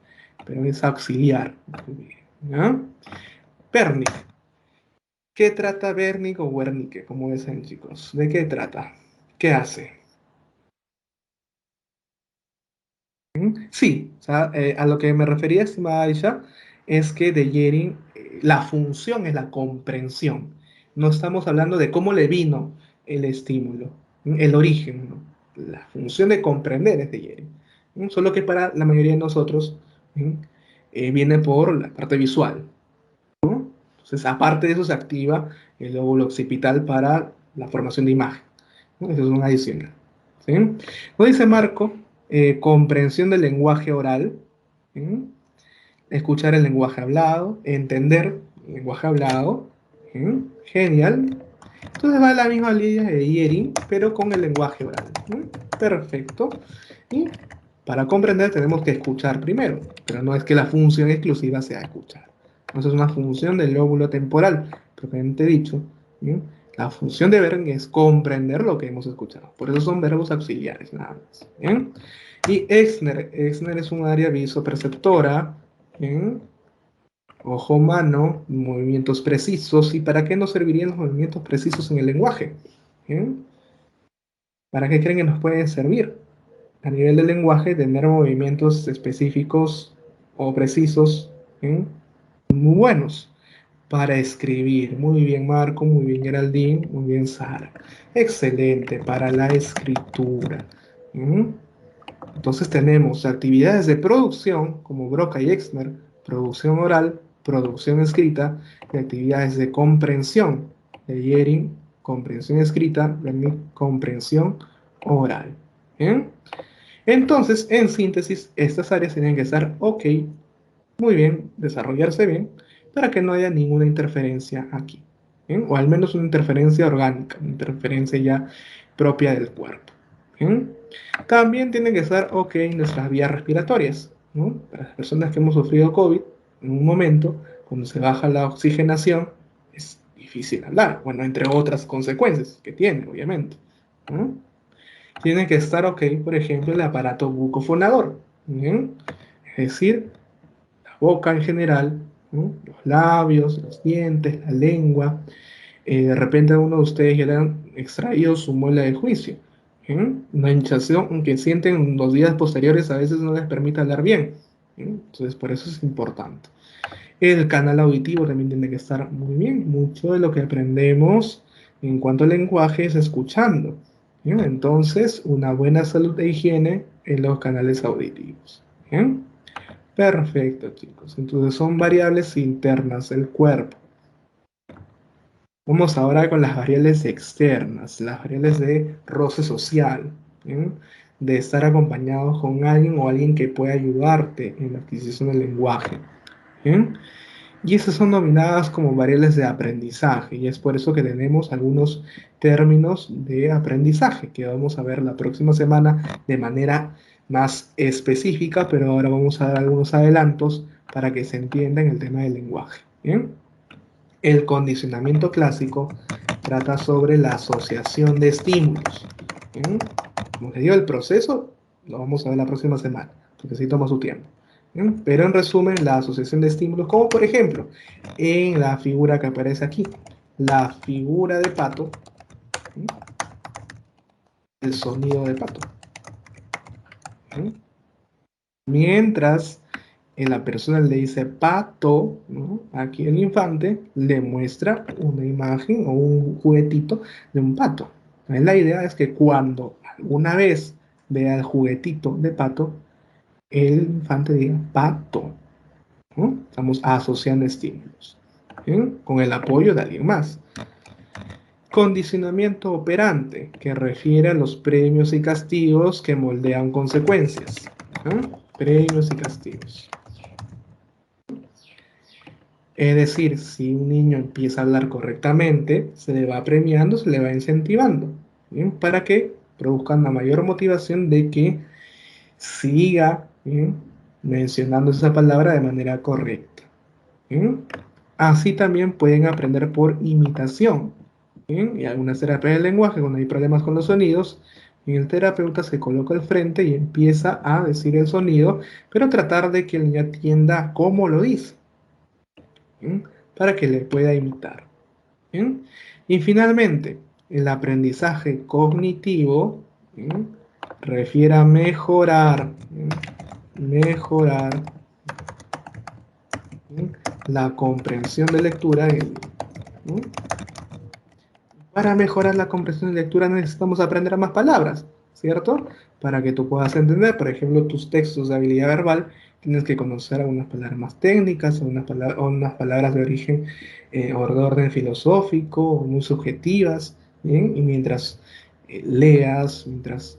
A: pero es auxiliar. ¿Ya? Wernicke. ¿Qué trata Wernicke o Wernicke, como dicen chicos? ¿De qué trata? ¿Qué hace? Sí, o sea, a lo que me refería, estimada Aisha, es que de Yering la función es la comprensión. No estamos hablando de cómo le vino el estímulo, el origen, ¿no? La función de comprender es de Yering. Solo que para la mayoría de nosotros viene por la parte visual. Entonces, aparte de eso, se activa el lóbulo occipital para la formación de imagen, ¿no? Eso es un adicional. ¿Sí? Nos dice Marco, comprensión del lenguaje oral, ¿sí? Escuchar el lenguaje hablado, entender el lenguaje hablado, ¿sí? Genial. Entonces va la misma línea de Yeri, pero con el lenguaje oral. ¿Sí? Perfecto. Y para comprender tenemos que escuchar primero, pero no es que la función exclusiva sea escuchar. Entonces es una función del lóbulo temporal, propiamente dicho. ¿Sí? La función de ver es comprender lo que hemos escuchado. Por eso son verbos auxiliares, nada más. ¿Bien? Y Exner es un área visoperceptora. ¿Bien? Ojo, mano, movimientos precisos. ¿Y para qué nos servirían los movimientos precisos en el lenguaje? ¿Bien? ¿Para qué creen que nos pueden servir? A nivel del lenguaje, tener movimientos específicos o precisos, ¿bien? Muy buenos para escribir. Muy bien, Marco, muy bien, Geraldine, muy bien, Sara. Excelente para la escritura. ¿Mm? Entonces tenemos actividades de producción, como Broca y Exner, producción oral, producción escrita, y actividades de comprensión, de Yering, comprensión escrita, de comprensión oral. ¿Bien? Entonces, en síntesis, estas áreas tienen que estar ok, muy bien, desarrollarse bien, para que no haya ninguna interferencia aquí. ¿Bien? O al menos una interferencia orgánica, una interferencia ya propia del cuerpo. ¿Bien? También tienen que estar ok nuestras vías respiratorias, ¿no? Para las personas que hemos sufrido COVID, en un momento, cuando se baja la oxigenación, es difícil hablar, bueno, entre otras consecuencias que tiene, obviamente. ¿No? Tiene que estar ok, por ejemplo, el aparato bucofonador, ¿bien? Es decir, la boca en general, ¿no? Los labios, los dientes, la lengua. De repente a uno de ustedes ya le han extraído su muela de juicio. Una hinchazón que sienten en los días posteriores a veces no les permite hablar bien. Entonces, por eso es importante. El canal auditivo también tiene que estar muy bien. Mucho de lo que aprendemos en cuanto al lenguaje es escuchando. ¿Bien? Entonces, una buena salud e higiene en los canales auditivos. ¿Bien? Perfecto, chicos. Entonces, son variables internas del cuerpo. Vamos ahora con las variables externas, las variables de roce social, ¿bien? De estar acompañado con alguien o alguien que pueda ayudarte en la adquisición del lenguaje. ¿Bien? Y esas son denominadas como variables de aprendizaje, y es por eso que tenemos algunos términos de aprendizaje que vamos a ver la próxima semana de manera más específica, pero ahora vamos a dar algunos adelantos para que se entienda en el tema del lenguaje. ¿Bien? El condicionamiento clásico trata sobre la asociación de estímulos. ¿Bien? Como les digo, el proceso lo vamos a ver la próxima semana, porque sí toma su tiempo. ¿Bien? Pero en resumen, la asociación de estímulos, como por ejemplo en la figura que aparece aquí, la figura de pato, ¿bien? El sonido de pato. ¿Bien? Mientras en la persona le dice pato, ¿no? Aquí el infante le muestra una imagen o un juguetito de un pato. Entonces, la idea es que cuando alguna vez vea el juguetito de pato, el infante diga pato, ¿no? Estamos asociando estímulos, ¿bien? Con el apoyo de alguien más. Condicionamiento operante, que refiere a los premios y castigos que moldean consecuencias. ¿No? Premios y castigos. Es decir, si un niño empieza a hablar correctamente, se le va premiando, se le va incentivando, ¿bien? Para que produzcan una mayor motivación de que siga, ¿bien? Mencionando esa palabra de manera correcta. ¿Bien? Así también pueden aprender por imitación. ¿Bien? Y algunas terapias del lenguaje, cuando hay problemas con los sonidos, el terapeuta se coloca al frente y empieza a decir el sonido, pero tratar de que el niño atienda cómo lo dice, ¿bien? Para que le pueda imitar. ¿Bien? Y finalmente, el aprendizaje cognitivo, ¿bien? Refiere a mejorar, ¿bien? Mejorar, ¿bien? La comprensión de lectura. ¿Bien? Para mejorar la comprensión de lectura necesitamos aprender más palabras, ¿cierto? Para que tú puedas entender, por ejemplo, tus textos de habilidad verbal, tienes que conocer algunas palabras más técnicas o unas palabras de origen o de orden filosófico o muy subjetivas, ¿bien? Y mientras leas, mientras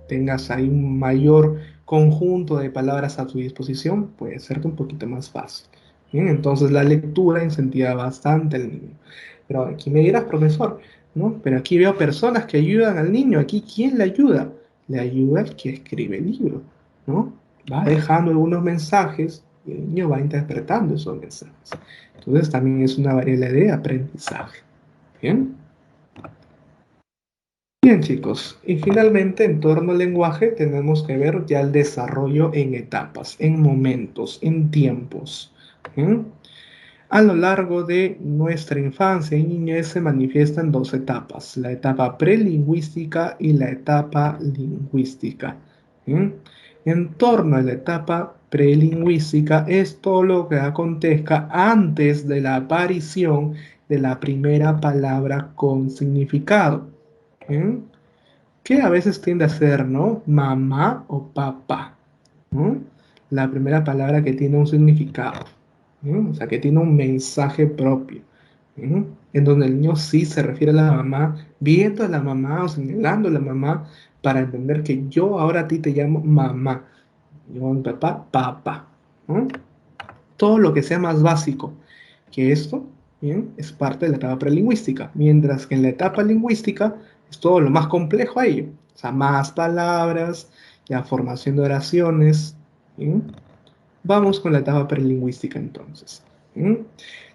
A: tengas ahí un mayor conjunto de palabras a tu disposición, puede serte un poquito más fácil, ¿bien? Entonces la lectura incentiva bastante al niño. Pero aquí me dirás, profesor, ¿no? Pero aquí veo personas que ayudan al niño. Aquí, ¿quién le ayuda? Le ayuda el que escribe el libro, ¿no? Va dejando algunos mensajes y el niño va interpretando esos mensajes. Entonces también es una variable de aprendizaje. ¿Bien? Bien, chicos. Y finalmente, en torno al lenguaje, tenemos que ver ya el desarrollo en etapas, en momentos, en tiempos. ¿Bien? A lo largo de nuestra infancia y niñez se manifiestan dos etapas, la etapa prelingüística y la etapa lingüística. ¿Mm? En torno a la etapa prelingüística es todo lo que acontezca antes de la aparición de la primera palabra con significado. ¿Mm? Que a veces tiende a ser, ¿no? Mamá o papá. ¿No? La primera palabra que tiene un significado, ¿no? O sea, que tiene un mensaje propio, ¿no? En donde el niño sí se refiere a la mamá, viendo a la mamá o señalando a la mamá para entender que yo ahora a ti te llamo mamá, yo a mi papá, papá, ¿no? Todo lo que sea más básico que esto, ¿bien? Es parte de la etapa prelingüística, mientras que en la etapa lingüística es todo lo más complejo a ello, o sea, más palabras, la formación de oraciones, ¿bien? Vamos con la etapa prelingüística entonces. ¿Mm?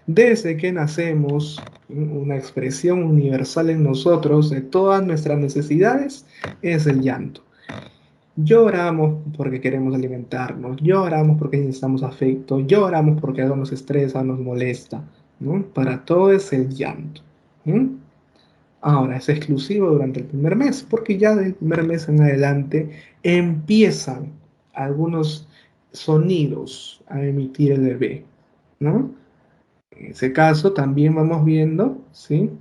A: Desde que nacemos, una expresión universal en nosotros de todas nuestras necesidades es el llanto. Lloramos porque queremos alimentarnos, lloramos porque necesitamos afecto, lloramos porque algo nos estresa, nos molesta, ¿no? Para todo es el llanto. ¿Mm? Ahora, es exclusivo durante el primer mes, porque ya del primer mes en adelante empiezan algunos sonidos a emitir el bebé, ¿no? En ese caso también vamos viendo, ¿sí?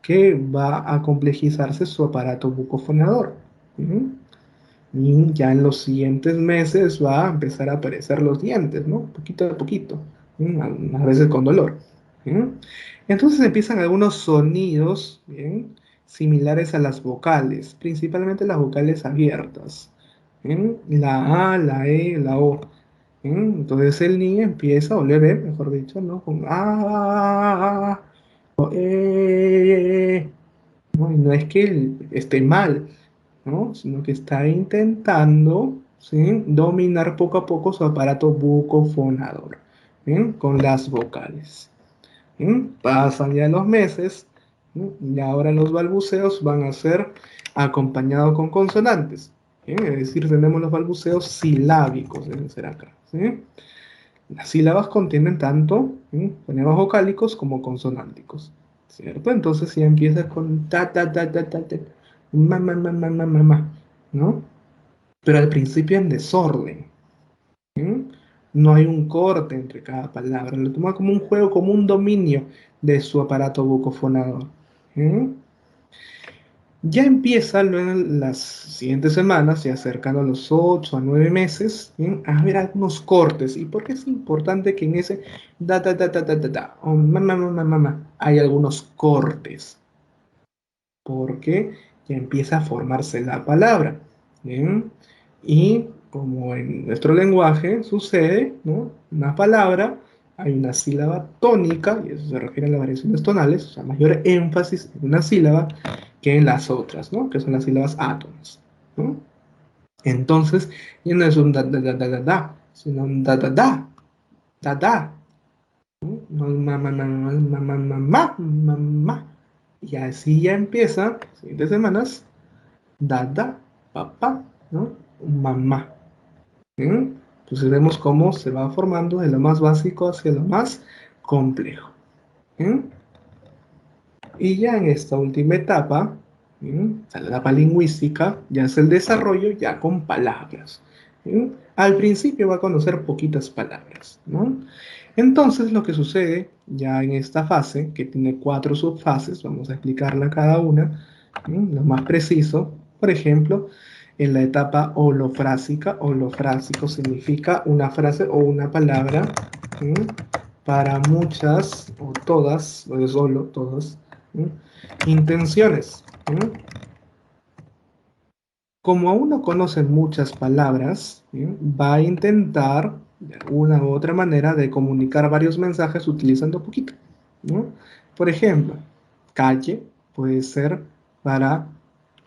A: Que va a complejizarse su aparato bucofonador. ¿Mm? Y ya en los siguientes meses va a empezar a aparecer los dientes, ¿no? Poquito a poquito, ¿sí? Algunas veces con dolor. ¿Sí? Entonces empiezan algunos sonidos, ¿bien? Similares a las vocales, principalmente las vocales abiertas. ¿Sí? La A, la E, la O. ¿Sí? Entonces el niño empieza, o le ve, mejor dicho, ¿no? Con A, o E, ¿no? Y no es que él esté mal, ¿no? Sino que está intentando, ¿sí? Dominar poco a poco su aparato bucofonador, ¿sí? Con las vocales. ¿Sí? Pasan ya los meses, ¿sí? Y ahora los balbuceos van a ser acompañados con consonantes, ¿sí? Es decir, tenemos los balbuceos silábicos, deben ser acá, ¿sí? Las sílabas contienen tanto, ¿sí? Fonemas vocálicos como consonánticos, ¿cierto? Entonces ya empieza con ta, ta, ta, ta, ta, ta, ma, ma, ma, ma, ma, ma, ma, ¿no? Pero al principio en desorden, ¿sí? No hay un corte entre cada palabra, lo toma como un juego, como un dominio de su aparato bucofonador. ¿Sí? Ya empieza luego en las siguientes semanas, ya cercano a los 8 a 9 meses, ¿bien? A haber algunos cortes. ¿Y por qué es importante que en ese da, da, da, da, da, da, da, o ma, ma, ma, ma, ma, ma, hay algunos cortes? Porque ya empieza a formarse la palabra. ¿Bien? Y como en nuestro lenguaje sucede, ¿no? Una palabra, hay una sílaba tónica, y eso se refiere a las variaciones tonales, o sea, mayor énfasis en una sílaba que en las otras, ¿no? Que son las sílabas átonas, ¿no? Entonces, ya no es un da, da, da, da, da, da, sino un da, da, da, da, da, ¿no? No es ma, ma, ma, ma, ma, ma, ma, ma, ma, ma. Y así ya empieza, siguientes semanas, dada, papá, ¿no? Mamá. ¿Mm? Entonces vemos cómo se va formando de lo más básico hacia lo más complejo. ¿Mm? Y ya en esta última etapa, o sea, la etapa lingüística, ya es el desarrollo ya con palabras. ¿Sí? Al principio va a conocer poquitas palabras, ¿no? Entonces lo que sucede ya en esta fase, que tiene 4 subfases, vamos a explicarla cada una, ¿sí? Lo más preciso, por ejemplo, en la etapa holofrásica, holofrásico significa una frase o una palabra, ¿sí? Para muchas o todas, o solo todas, ¿sí? Intenciones. ¿Sí? Como aún no conoce muchas palabras, ¿sí? Va a intentar de alguna u otra manera de comunicar varios mensajes utilizando poquito, ¿no? Por ejemplo, calle puede ser para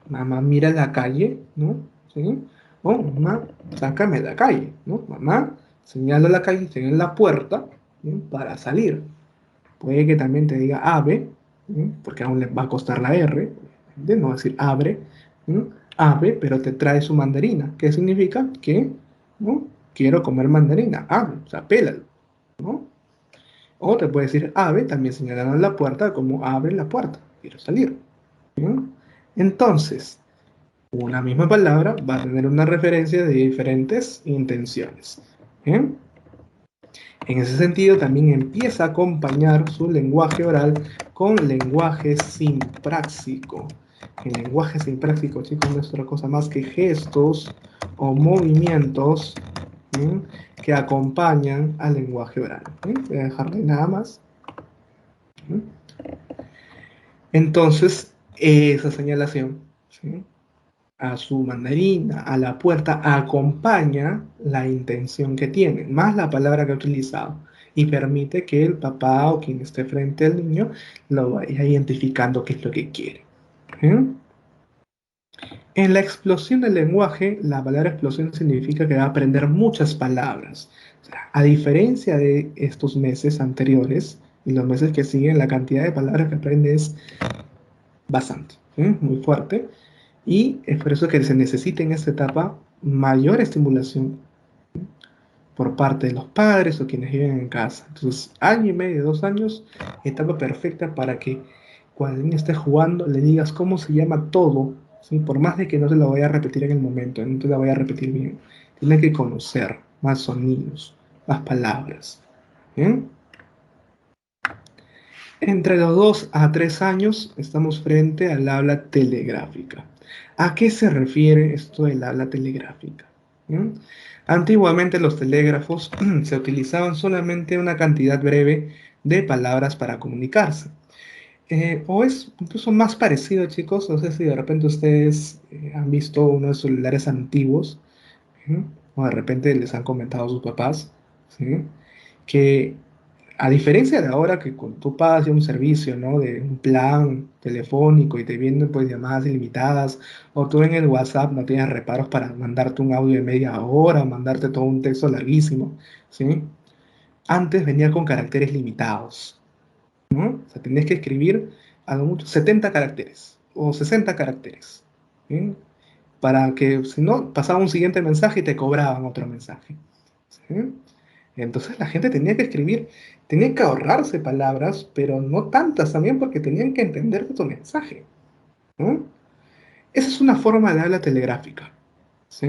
A: mamá mira la calle, ¿no? ¿Sí? O mamá sácame de la calle, ¿no? Mamá señala la calle, señala la puerta, ¿sí? Para salir. Puede que también te diga ave, ¿sí? Porque aún le va a costar la R, de no decir abre, ¿sí? Ave, pero te trae su mandarina. ¿Qué significa? Que, ¿no? Quiero comer mandarina, ave, o sea, pélalo, ¿no? O te puede decir ave, también señalando la puerta como abre la puerta, quiero salir. ¿Sí? Entonces, una misma palabra va a tener una referencia de diferentes intenciones. ¿Sí? En ese sentido, también empieza a acompañar su lenguaje oral con lenguaje simpráxico. El lenguaje simpráxico, chicos, no es otra cosa más que gestos o movimientos, ¿sí? Que acompañan al lenguaje oral. ¿Sí? Voy a dejarle nada más. ¿Sí? Entonces, esa señalación, ¿sí? A su mandarina, a la puerta, acompaña la intención que tiene, más la palabra que ha utilizado, y permite que el papá o quien esté frente al niño lo vaya identificando qué es lo que quiere. ¿Eh? En la explosión del lenguaje, la palabra explosión significa que va a aprender muchas palabras. O sea, a diferencia de estos meses anteriores y los meses que siguen, la cantidad de palabras que aprende es bastante, muy fuerte. Y es por eso que se necesita en esta etapa mayor estimulación por parte de los padres o quienes viven en casa. Entonces, año y medio, 2 años, etapa perfecta para que cuando el niño esté jugando le digas cómo se llama todo, ¿sí? Por más de que no se lo vaya a repetir en el momento, no te la vaya a repetir bien. Tiene que conocer más sonidos, más palabras. ¿Bien? Entre los 2 a 3 años estamos frente al habla telegráfica. ¿A qué se refiere esto del habla telegráfica? ¿Mm? Antiguamente los telégrafos se utilizaban solamente una cantidad breve de palabras para comunicarse. O es incluso más parecido, chicos. No sé si de repente ustedes han visto unos celulares antiguos, ¿sí? O de repente les han comentado a sus papás, ¿sí? Que a diferencia de ahora que cuando tú pagas ya un servicio, ¿no? De un plan telefónico y te vienen pues llamadas ilimitadas, o tú en el WhatsApp no tienes reparos para mandarte un audio de media hora o mandarte todo un texto larguísimo, ¿sí? Antes venía con caracteres limitados, ¿no? O sea, tenías que escribir a lo mucho 70 caracteres o 60 caracteres, ¿sí? Para que si no pasaba un siguiente mensaje y te cobraban otro mensaje, ¿sí? Entonces la gente tenía que escribir, tenía que ahorrarse palabras, pero no tantas también porque tenían que entender tu mensaje, ¿no? Esa es una forma de habla telegráfica, ¿sí?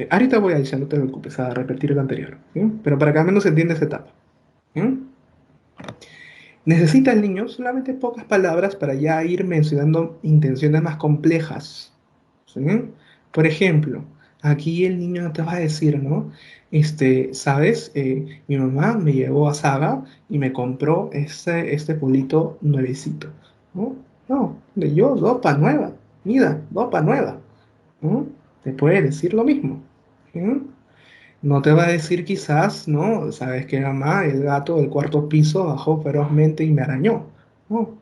A: Ahorita voy a decir, no te preocupes, a repetir lo anterior, ¿sí? Pero para que al menos se entienda esa etapa, ¿sí? Necesita el niño solamente pocas palabras para ya ir mencionando intenciones más complejas, ¿sí? Por ejemplo, aquí el niño no te va a decir, ¿no? ¿Sabes? Mi mamá me llevó a Saga y me compró este pulito nuevecito, ¿no? No, de yo, ropa nueva, mira, ropa nueva, ¿no? Te puede decir lo mismo, ¿sí? No te va a decir quizás, ¿no? Sabes que mamá, el gato del cuarto piso bajó ferozmente y me arañó. No,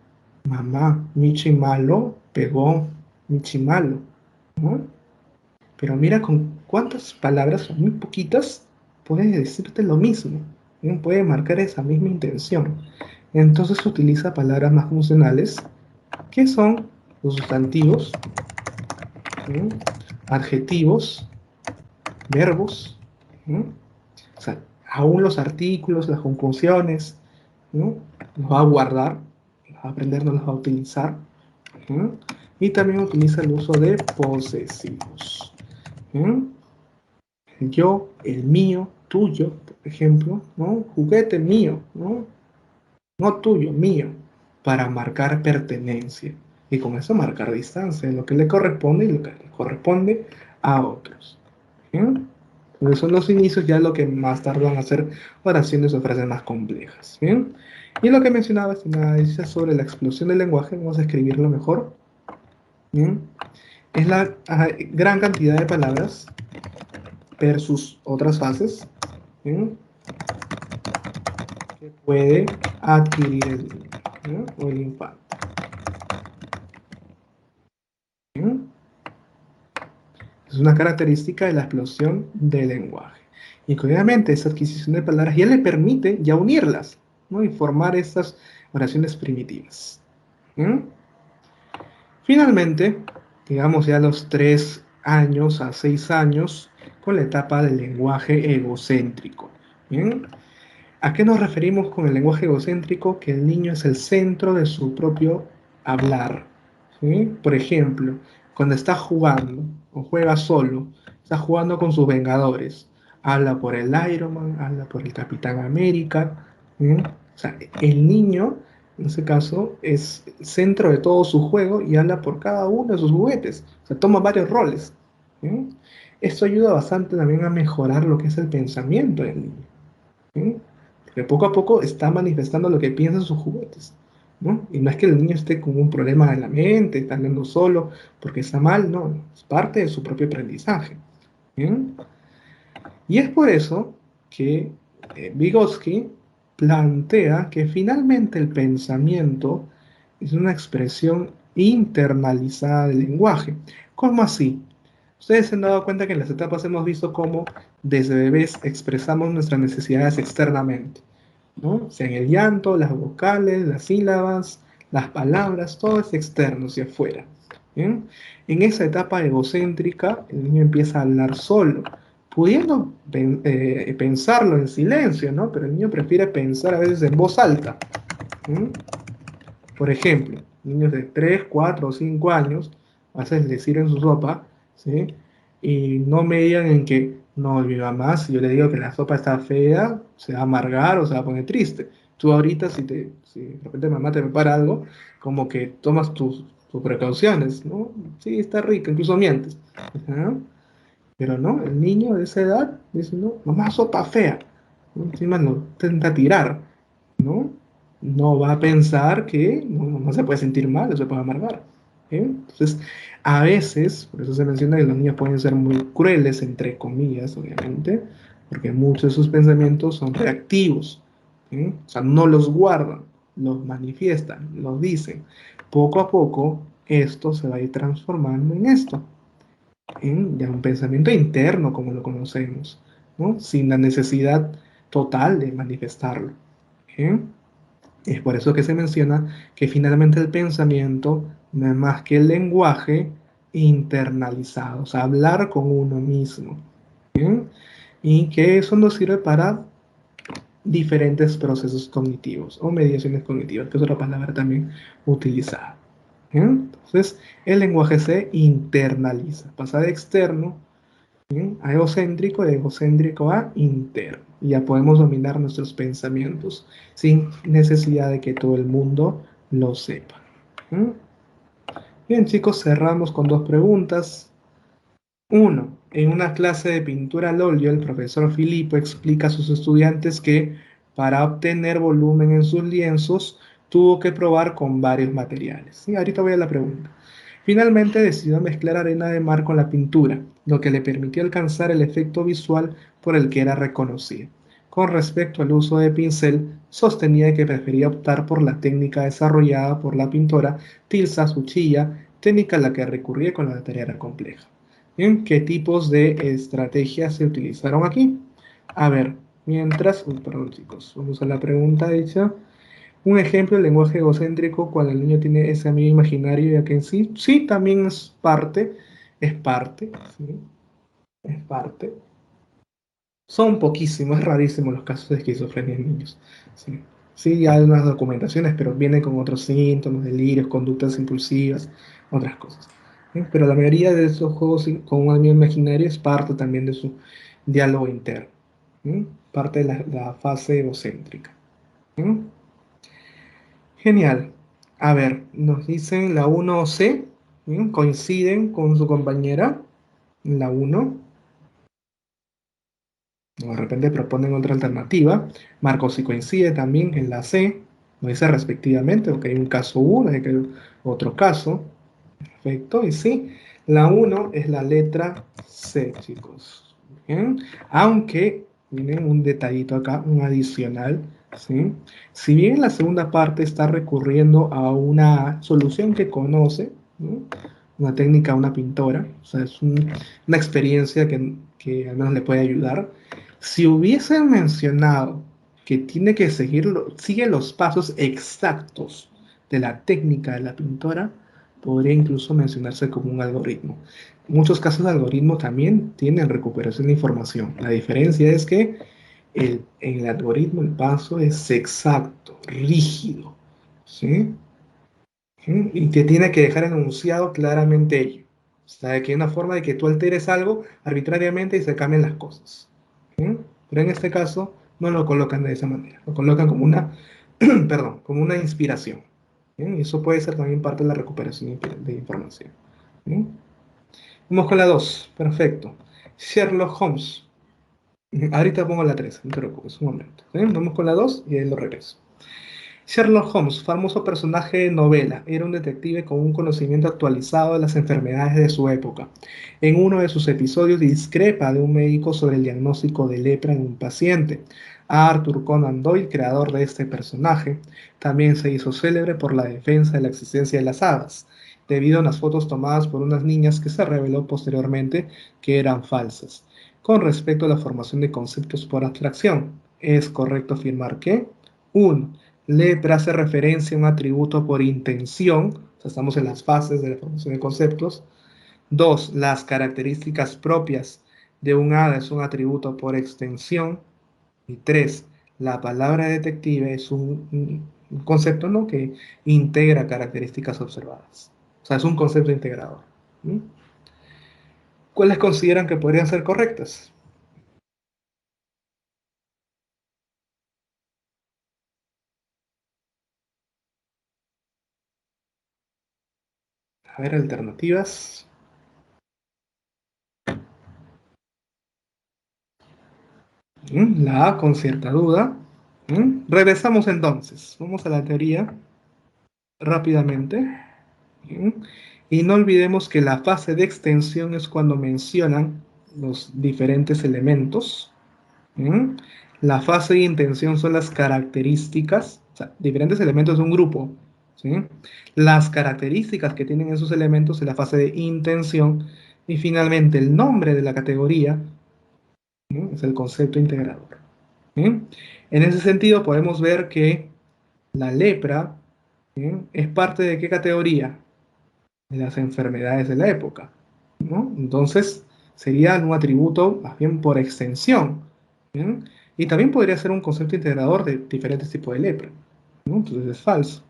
A: mamá, Michi malo pegó Michi malo, ¿no? Pero mira con cuántas palabras, son muy poquitas, puede decirte lo mismo, ¿no? Puede marcar esa misma intención. Entonces utiliza palabras más funcionales ¿Qué son los sustantivos, ¿sí? Adjetivos, verbos, ¿sí? O sea, aún los artículos, las conjunciones, ¿no? Los va a guardar, los va a aprender, no los va a utilizar. ¿Sí? Y también utiliza el uso de posesivos. ¿Sí? El yo, el mío, tuyo, por ejemplo, ¿no? Juguete mío, ¿no? No tuyo, mío, para marcar pertenencia. Y con eso marcar distancia, lo que le corresponde y lo que le corresponde a otros. ¿Sí? Entonces son los inicios ya lo que más tardan a hacer oraciones o frases más complejas. ¿Bien? Y lo que mencionaba es sobre la explosión del lenguaje, vamos a escribirlo mejor. ¿Bien? Es la gran cantidad de palabras versus otras fases, ¿bien? Que puede adquirir el niño, ¿bien? O el infante. ¿Bien? Es una característica de la explosión del lenguaje. Y que obviamente esa adquisición de palabras ya le permite ya unirlas, ¿no? Y formar estas oraciones primitivas. ¿Mm? Finalmente, llegamos ya a los 3 años a 6 años con la etapa del lenguaje egocéntrico. ¿Bien? ¿A qué nos referimos con el lenguaje egocéntrico? Que el niño es el centro de su propio hablar. ¿Sí? Por ejemplo, cuando está jugando o juega solo, está jugando con sus Vengadores, habla por el Iron Man, habla por el Capitán América. ¿Sí? O sea, el niño, en ese caso, es el centro de todo su juego y habla por cada uno de sus juguetes. O sea, toma varios roles. ¿Sí? Esto ayuda bastante también a mejorar lo que es el pensamiento del niño. ¿Sí? Porque poco a poco está manifestando lo que piensa en sus juguetes, ¿no? Y no es que el niño esté con un problema de la mente, está hablando solo porque está mal, no, es parte de su propio aprendizaje. ¿Bien? Y es por eso que Vygotsky plantea que finalmente el pensamiento es una expresión internalizada del lenguaje. ¿Cómo así? Ustedes se han dado cuenta que en las etapas hemos visto cómo desde bebés expresamos nuestras necesidades externamente, ¿no? Sea en el llanto, las vocales, las sílabas, las palabras, todo es externo, hacia afuera. ¿Bien? En esa etapa egocéntrica, el niño empieza a hablar solo, pudiendo pensarlo en silencio, ¿no? Pero el niño prefiere pensar a veces en voz alta. ¿Mm? Por ejemplo, niños de 3, 4 o 5 años, a veces les sirven su sopa, ¿sí? Y no me digan en que, no, mi mamá, si yo le digo que la sopa está fea, se va a amargar o se va a poner triste. Tú ahorita, si de repente mamá te prepara algo, como que tomas tus precauciones, ¿no? Sí, está rico, incluso mientes. Ajá. Pero no, el niño de esa edad dice, no, mamá, sopa fea. ¿No? Encima lo intenta tirar, ¿no? No va a pensar que no se puede sentir mal o se puede amargar. ¿Eh? Entonces, a veces, por eso se menciona que los niños pueden ser muy crueles, entre comillas, obviamente, porque muchos de sus pensamientos son reactivos. ¿Eh? O sea, no los guardan, los manifiestan, los dicen. Poco a poco, esto se va a ir transformando en esto, en ya un pensamiento interno, como lo conocemos, ¿no? Sin la necesidad total de manifestarlo. ¿Eh? Es por eso que se menciona que finalmente el pensamiento no es más que el lenguaje internalizado, o sea, hablar con uno mismo. ¿Bien? Y que eso nos sirve para diferentes procesos cognitivos o mediaciones cognitivas, que es otra palabra también utilizada. ¿Bien? Entonces, el lenguaje se internaliza, pasa de externo, ¿bien?, a egocéntrico, de egocéntrico a interno. Y ya podemos dominar nuestros pensamientos sin necesidad de que todo el mundo lo sepa. ¿Mm? Bien, chicos, cerramos con dos preguntas. Uno, en una clase de pintura al óleo, el profesor Filippo explica a sus estudiantes que para obtener volumen en sus lienzos tuvo que probar con varios materiales. Y ahorita voy a la pregunta. Finalmente decidió mezclar arena de mar con la pintura, lo que le permitió alcanzar el efecto visual por el que era reconocido. Con respecto al uso de pincel, sostenía que prefería optar por la técnica desarrollada por la pintora Tilsa Suchilla, técnica a la que recurría cuando la tarea era compleja. Bien, ¿qué tipos de estrategias se utilizaron aquí? A ver, mientras, perdón chicos, vamos a la pregunta hecha. Un ejemplo, el lenguaje egocéntrico, cuando el niño tiene ese amigo imaginario, ya que en sí, sí, también es parte, ¿sí? Es parte. Son poquísimos, es rarísimo los casos de esquizofrenia en niños. Sí, sí hay unas documentaciones, pero vienen con otros síntomas, delirios, conductas impulsivas, otras cosas. ¿Sí? Pero la mayoría de esos juegos con un amigo imaginario es parte también de su diálogo interno. ¿Sí? Parte de la fase egocéntrica. ¿Sí? Genial. A ver, nos dicen la 1C, ¿sí? Coinciden con su compañera, la 1. O de repente proponen otra alternativa. Marcos si coincide también en la C, lo dice respectivamente, porque hay un caso 1 y que hay otro caso. Perfecto, y sí, la 1 es la letra C, chicos. Bien, aunque miren un detallito acá, un adicional, ¿sí? Si bien la segunda parte está recurriendo a una solución que conoce, ¿no? Una técnica, una pintora, o sea, es una experiencia que al menos le puede ayudar. Si hubiesen mencionado que tiene que sigue los pasos exactos de la técnica de la pintora, podría incluso mencionarse como un algoritmo. Muchos casos de algoritmo también tienen recuperación de información. La diferencia es que en el algoritmo el paso es exacto, rígido, ¿sí? ¿Sí? Y te tiene que dejar enunciado claramente ello. O sea, que hay una forma de que tú alteres algo arbitrariamente y se cambien las cosas. ¿Sí? Pero en este caso no lo colocan de esa manera. Lo colocan como una, perdón, como una inspiración. ¿Sí? Y eso puede ser también parte de la recuperación de información. ¿Sí? Vamos con la 2. Perfecto. Sherlock Holmes. Ahorita pongo la 3, no te preocupes, un momento. ¿Sí? Vamos con la 2 y ahí lo regreso. Sherlock Holmes, famoso personaje de novela, era un detective con un conocimiento actualizado de las enfermedades de su época. En uno de sus episodios discrepa de un médico sobre el diagnóstico de lepra en un paciente. Arthur Conan Doyle, creador de este personaje, también se hizo célebre por la defensa de la existencia de las hadas, debido a unas fotos tomadas por unas niñas que se reveló posteriormente que eran falsas. Con respecto a la formación de conceptos por abstracción, es correcto afirmar que 1. Lepra hace referencia a un atributo por intención, o sea, estamos en las fases de la formación de conceptos. 2. Las características propias de un hada es un atributo por extensión. Y 3. La palabra detective es un concepto, ¿no? Que integra características observadas. O sea, es un concepto integrador. ¿Mm? ¿Cuáles consideran que podrían ser correctas? A ver, alternativas. La A con cierta duda. Regresamos entonces. Vamos a la teoría rápidamente. ¿Mm? Y no olvidemos que la fase de extensión es cuando mencionan los diferentes elementos. ¿Mm? La fase de intención son las características, o sea, diferentes elementos de un grupo. ¿Sí? Las características que tienen esos elementos en la fase de intención. Y finalmente el nombre de la categoría, ¿sí? Es el concepto integrador. ¿Sí? En ese sentido podemos ver que la lepra, ¿sí? Es parte de qué categoría? De las enfermedades de la época, ¿no? Entonces, sería un atributo más bien por extensión, ¿bien? Y también podría ser un concepto integrador de diferentes tipos de lepra, ¿no? Entonces es falso.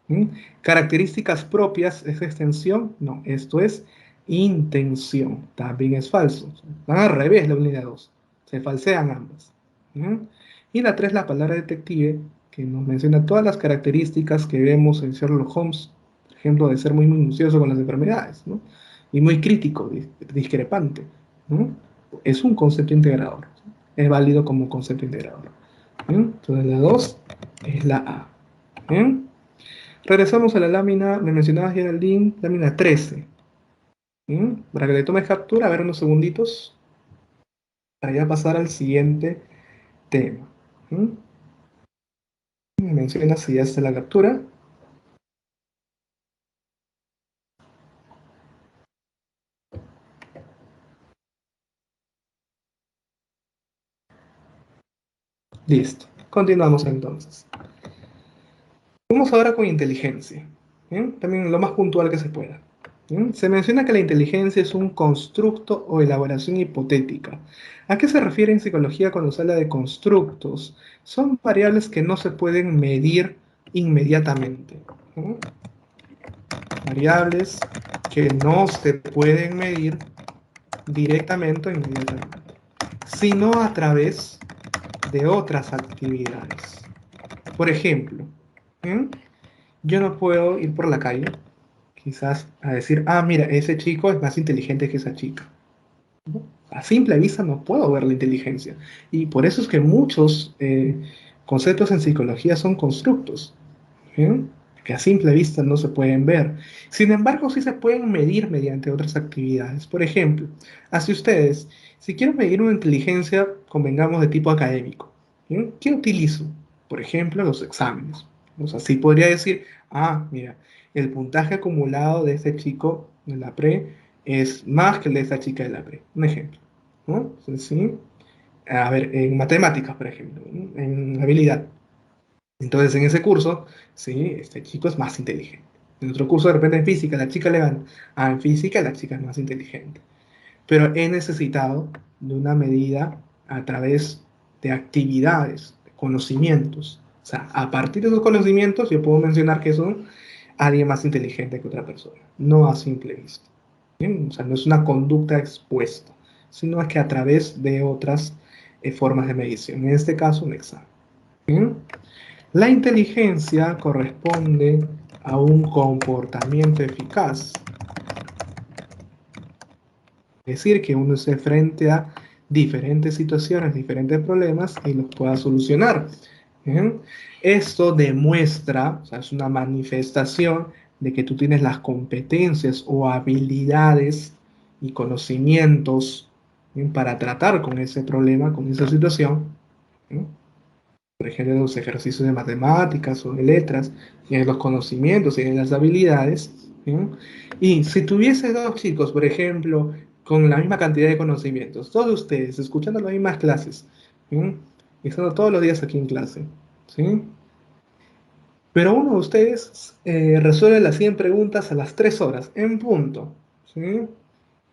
A: ¿Sí? Características propias es extensión, no, esto es intención, también es falso. Van al revés la unidad 2, se falsean ambas. ¿Sí? Y la 3, la palabra detective, que nos menciona todas las características que vemos en Sherlock Holmes, por ejemplo, de ser muy minucioso con las enfermedades, ¿no? Y muy crítico, discrepante, ¿no? Es un concepto integrador, ¿sí? Es válido como concepto integrador. ¿Sí? Entonces la 2 es la A. ¿Sí? Regresamos a la lámina, me mencionabas Geraldine, lámina 13. Para que le tomes captura, a ver unos segunditos, para ya pasar al siguiente tema. ¿Mm? Me mencionas si ya está la captura. Listo. Continuamos entonces. Vamos ahora con inteligencia. ¿Bien? También lo más puntual que se pueda. ¿Bien? Se menciona que la inteligencia es un constructo o elaboración hipotética. ¿A qué se refiere en psicología cuando se habla de constructos? Son variables que no se pueden medir inmediatamente. ¿No? Variables que no se pueden medir directamente o inmediatamente, sino a través de otras actividades. Por ejemplo, ¿eh? Yo no puedo ir por la calle, quizás a decir, ah, mira, ese chico es más inteligente que esa chica. ¿No? A simple vista no puedo ver la inteligencia. Y por eso es que muchos conceptos en psicología son constructos, ¿eh? Que a simple vista no se pueden ver. Sin embargo, sí se pueden medir mediante otras actividades. Por ejemplo, hacia ustedes, si quiero medir una inteligencia, convengamos, de tipo académico, ¿eh? ¿Qué utilizo? Por ejemplo, los exámenes. O sea, sí podría decir, ah, mira, el puntaje acumulado de este chico de la pre es más que el de esta chica de la pre. Un ejemplo, ¿no? Entonces, sí. A ver, en matemáticas, por ejemplo, ¿no? En habilidad. Entonces, en ese curso, sí, este chico es más inteligente. En otro curso, de repente, en física, la chica le gana. Ah, en física, la chica es más inteligente. Pero he necesitado de una medida a través de actividades, de conocimientos. O sea, a partir de esos conocimientos, yo puedo mencionar que son alguien más inteligente que otra persona. No a simple vista. ¿Bien? O sea, no es una conducta expuesta, sino es que a través de otras formas de medición. En este caso, un examen. ¿Bien? La inteligencia corresponde a un comportamiento eficaz, es decir, que uno se frente a diferentes situaciones, diferentes problemas y los pueda solucionar. ¿Bien? Esto demuestra, o sea, es una manifestación de que tú tienes las competencias o habilidades y conocimientos, ¿bien?, para tratar con ese problema, con esa situación. ¿Bien? Por ejemplo, los ejercicios de matemáticas o de letras, tienes los conocimientos, tienes las habilidades. ¿Sí? Y si tuviese dos chicos, por ejemplo, con la misma cantidad de conocimientos, todos ustedes escuchando las mismas clases, ¿sí?, y estando todos los días aquí en clase, ¿sí?, pero uno de ustedes resuelve las 100 preguntas a las 3 horas, en punto, ¿sí?,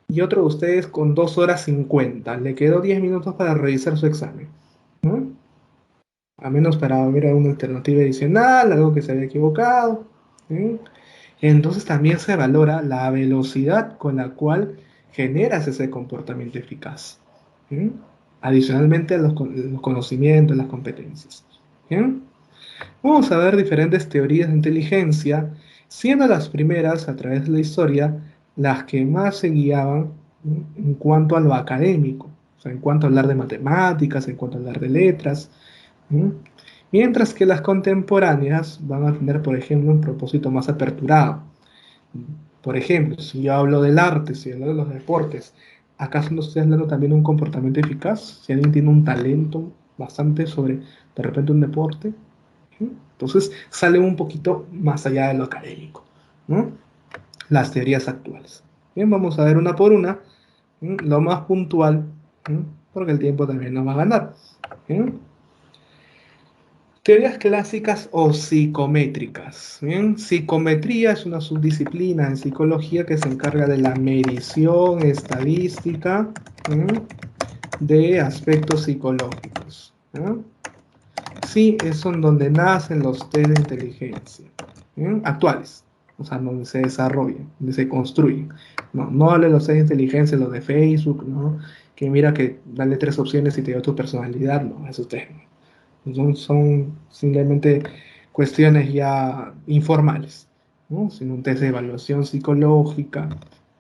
A: y otro de ustedes con 2 horas 50, le quedó 10 minutos para revisar su examen, ¿no? A menos para ver alguna alternativa adicional, algo que se había equivocado. ¿Sí? Entonces también se valora la velocidad con la cual generas ese comportamiento eficaz. ¿Sí? Adicionalmente a los conocimientos, las competencias. ¿Sí? Vamos a ver diferentes teorías de inteligencia, siendo las primeras a través de la historia las que más se guiaban, ¿sí?, en cuanto a lo académico, o sea, en cuanto a hablar de matemáticas, en cuanto a hablar de letras. ¿Mm? Mientras que las contemporáneas van a tener, por ejemplo, un propósito más aperturado. Por ejemplo, si yo hablo del arte, si hablo de los deportes, ¿acaso no estoy hablando también de un comportamiento eficaz? Si alguien tiene un talento bastante sobre, de repente, un deporte, ¿sí? Entonces sale un poquito más allá de lo académico, ¿no? Las teorías actuales. Bien, vamos a ver una por una, ¿sí?, lo más puntual, ¿sí?, porque el tiempo también nos va a ganar. ¿Sí? Teorías clásicas o psicométricas. ¿Bien? Psicometría es una subdisciplina en psicología que se encarga de la medición estadística, ¿bien?, de aspectos psicológicos. ¿Bien? Sí, son donde nacen los test de inteligencia, ¿bien?, actuales, o sea, donde se desarrollan, donde se construyen. No, no hable de los test de inteligencia, los de Facebook, ¿no? Que mira que dale 3 opciones y te dio tu personalidad, no, esos test no. Son simplemente cuestiones ya informales, ¿no? Sino un test de evaluación psicológica,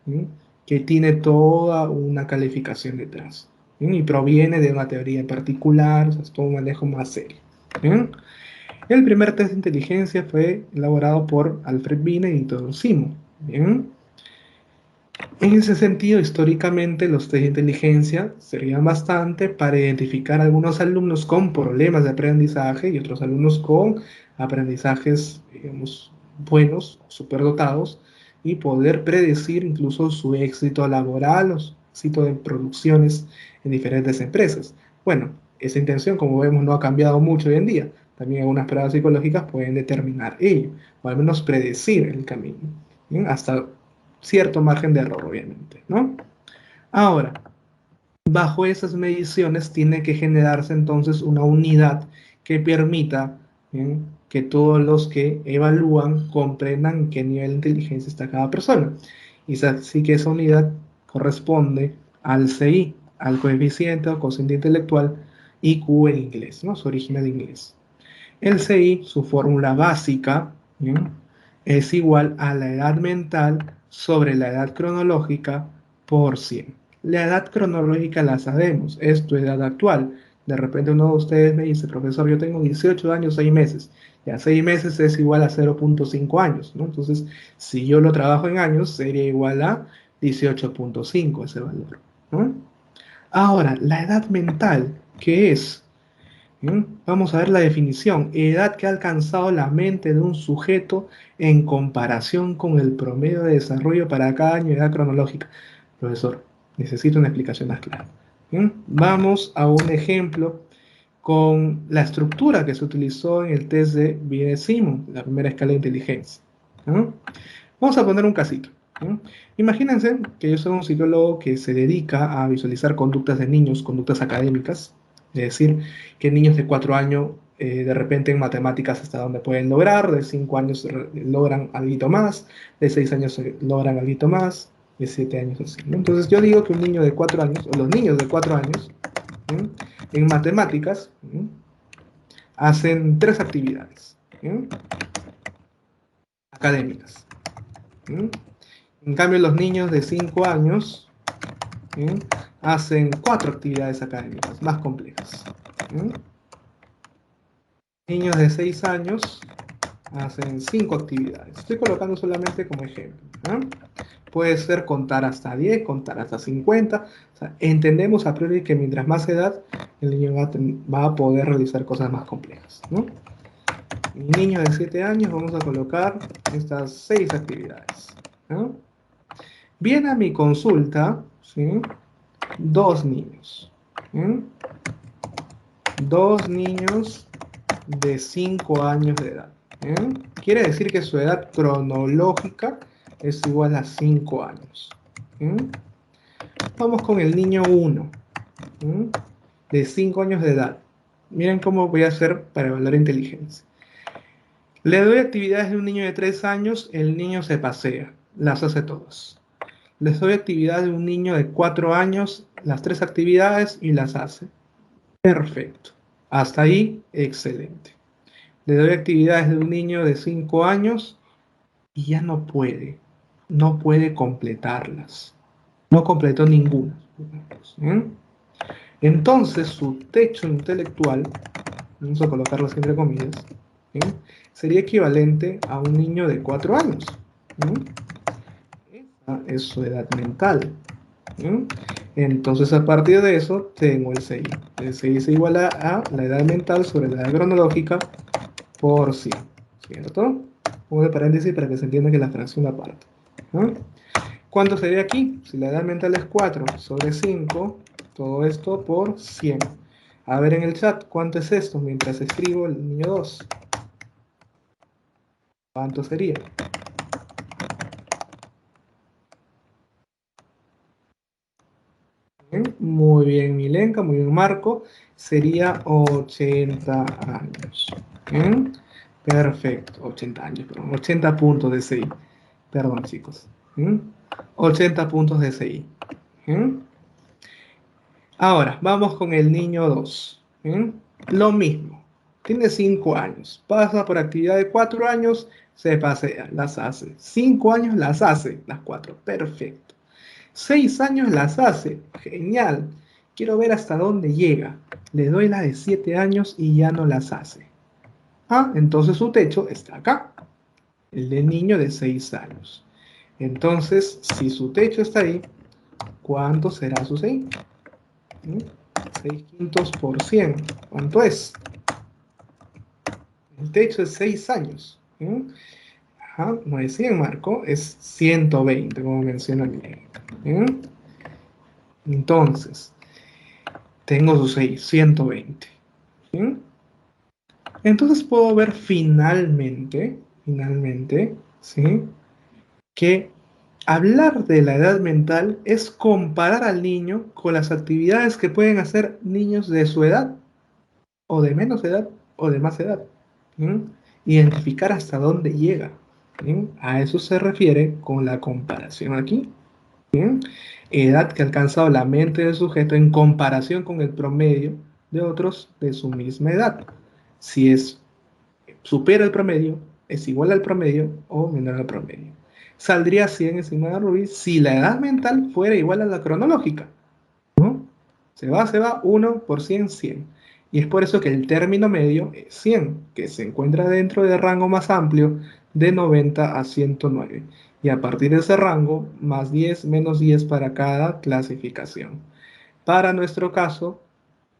A: ¿sí?, que tiene toda una calificación detrás, ¿sí?, y proviene de una teoría en particular, o sea, es todo un manejo más serio. ¿Sí? El primer test de inteligencia fue elaborado por Alfred Binet y Theodor Simon. ¿Bien? En ese sentido, históricamente, los test de inteligencia servían bastante para identificar a algunos alumnos con problemas de aprendizaje y otros alumnos con aprendizajes, digamos, buenos, superdotados, y poder predecir incluso su éxito laboral o su éxito de producciones en diferentes empresas. Bueno, esa intención, como vemos, no ha cambiado mucho hoy en día, también algunas pruebas psicológicas pueden determinar ello, o al menos predecir el camino, ¿bien? Hasta cierto margen de error, obviamente, ¿no? Ahora, bajo esas mediciones tiene que generarse entonces una unidad que permita, ¿bien?, que todos los que evalúan comprendan qué nivel de inteligencia está cada persona. Y así que esa unidad corresponde al CI, al coeficiente o cociente intelectual IQ en inglés, ¿no? Su origen de inglés. El CI, su fórmula básica, ¿bien?, es igual a la edad mental sobre la edad cronológica por 100. La edad cronológica la sabemos, es tu edad actual. De repente uno de ustedes me dice, profesor, yo tengo 18 años, 6 meses. Ya 6 meses es igual a 0,5 años, ¿no? Entonces, si yo lo trabajo en años, sería igual a 18,5 ese valor, ¿no? Ahora, la edad mental, ¿qué es? ¿Mm? Vamos a ver la definición. Edad que ha alcanzado la mente de un sujeto en comparación con el promedio de desarrollo para cada año de edad cronológica. Profesor, necesito una explicación más clara. ¿Mm? Vamos a un ejemplo con la estructura que se utilizó en el test de Binet-Simon, la primera escala de inteligencia. ¿Mm? Vamos a poner un casito. ¿Mm? Imagínense que yo soy un psicólogo que se dedica a visualizar conductas de niños, conductas académicas, es decir, que niños de 4 años de repente en matemáticas hasta donde pueden lograr, de 5 años logran algo más, de 6 años logran algo más, de 7 años así, ¿no? Entonces yo digo que un niño de 4 años, o los niños de 4 años, ¿sí?, en matemáticas, ¿sí?, hacen 3 actividades, ¿sí?, académicas. ¿Sí? En cambio, los niños de 5 años, ¿sí?, hacen 4 actividades académicas más complejas. ¿Sí? Niños de 6 años hacen 5 actividades. Estoy colocando solamente como ejemplo. ¿No? Puede ser contar hasta 10, contar hasta 50. O sea, entendemos a priori que mientras más edad, el niño va a poder realizar cosas más complejas. ¿No? En niños de 7 años vamos a colocar estas 6 actividades. ¿No? Viene a mi consulta, ¿sí?, dos niños. ¿Sí? Dos niños de 5 años de edad. ¿Sí? Quiere decir que su edad cronológica es igual a 5 años. ¿Sí? Vamos con el niño 1, ¿sí?, de 5 años de edad. Miren cómo voy a hacer para evaluar inteligencia. Le doy actividades de un niño de 3 años, el niño se pasea, las hace todas. Les doy actividades de un niño de 4 años, las 3 actividades y las hace. Perfecto. Hasta ahí, excelente. Le doy actividades de un niño de 5 años y ya no puede. No puede completarlas. No completó ninguna. ¿Sí? Entonces, su techo intelectual, vamos a colocarlo entre comillas, ¿sí?, sería equivalente a un niño de 4 años. ¿Sí? Esa es su edad mental. ¿Sí? Entonces, a partir de eso, tengo el CI. El CI se iguala a la edad mental sobre la edad cronológica por 100, ¿cierto? Pongo de paréntesis para que se entienda que la fracción aparte. ¿No? ¿Cuánto sería aquí? Si la edad mental es 4 sobre 5, todo esto por 100. A ver en el chat, ¿cuánto es esto? Mientras escribo el niño 2. ¿Cuánto sería? Bien, muy bien, Milenka, muy bien, Marco. Sería 80 años. ¿Bien? Perfecto, 80 años, perdón, 80 puntos de CI. Perdón, chicos. ¿Mm? 80 puntos de CI. ¿Mm? Ahora, vamos con el niño 2. ¿Mm? Lo mismo. Tiene 5 años. Pasa por actividad de 4 años, se pasea, las hace. 5 años las hace, las 4. Perfecto. 6 años las hace. Genial. Quiero ver hasta dónde llega. Le doy la de 7 años y ya no las hace. Ah, entonces su techo está acá. El del niño de 6 años. Entonces, si su techo está ahí, ¿cuánto será su 6? 6 quintos por 100. ¿Cuánto es? El techo es 6 años. Ajá, no es 100, Marco, es 120, como menciona bien. Entonces, tengo su 6, 120. ¿Sí? Entonces puedo ver finalmente, ¿sí? Que hablar de la edad mental es comparar al niño con las actividades que pueden hacer niños de su edad, o de menos edad, o de más edad. ¿Mm? Identificar hasta dónde llega. ¿Mm? A eso se refiere con la comparación aquí. ¿Mm? Edad que ha alcanzado la mente del sujeto en comparación con el promedio de otros de su misma edad. Si es supera el promedio, es igual al promedio o menor al promedio. Saldría 100, estimada Rubí, si la edad mental fuera igual a la cronológica, ¿no? Se va, 1 por 100, 100. Y es por eso que el término medio es 100, que se encuentra dentro del rango más amplio de 90 a 109. Y a partir de ese rango, más 10, menos 10 para cada clasificación. Para nuestro caso,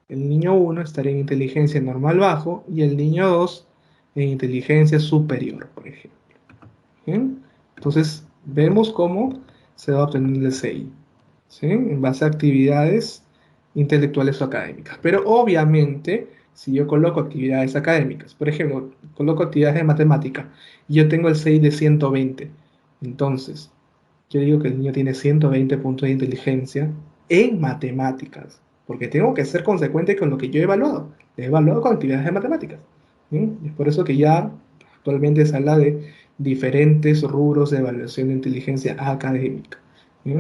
A: el niño uno estaría en inteligencia normal bajo y el niño 2 en inteligencia superior, por ejemplo. ¿Bien? Entonces, vemos cómo se va obteniendo el CI, ¿sí? En base a actividades intelectuales o académicas. Pero obviamente, si yo coloco actividades académicas, por ejemplo, coloco actividades de matemática y yo tengo el CI de 120, entonces yo digo que el niño tiene 120 puntos de inteligencia en matemáticas, porque tengo que ser consecuente con lo que yo he evaluado. He evaluado con actividades de matemáticas. ¿Sí? Y es por eso que ya actualmente se habla de diferentes rubros de evaluación de inteligencia académica. ¿Sí?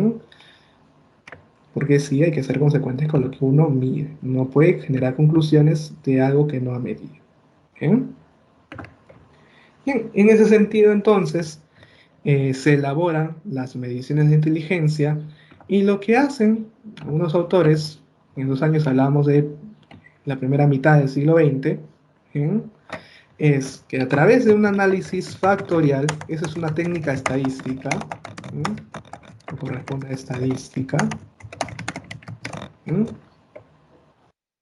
A: Porque sí hay que ser consecuentes con lo que uno mide. No puede generar conclusiones de algo que no ha medido. ¿Bien? Bien, en ese sentido entonces, se elaboran las mediciones de inteligencia y lo que hacen algunos autores, en 2 años hablamos de la primera mitad del siglo XX, ¿sí? Es que a través de un análisis factorial, esa es una técnica estadística, ¿sí? Que corresponde a estadística, ¿sí?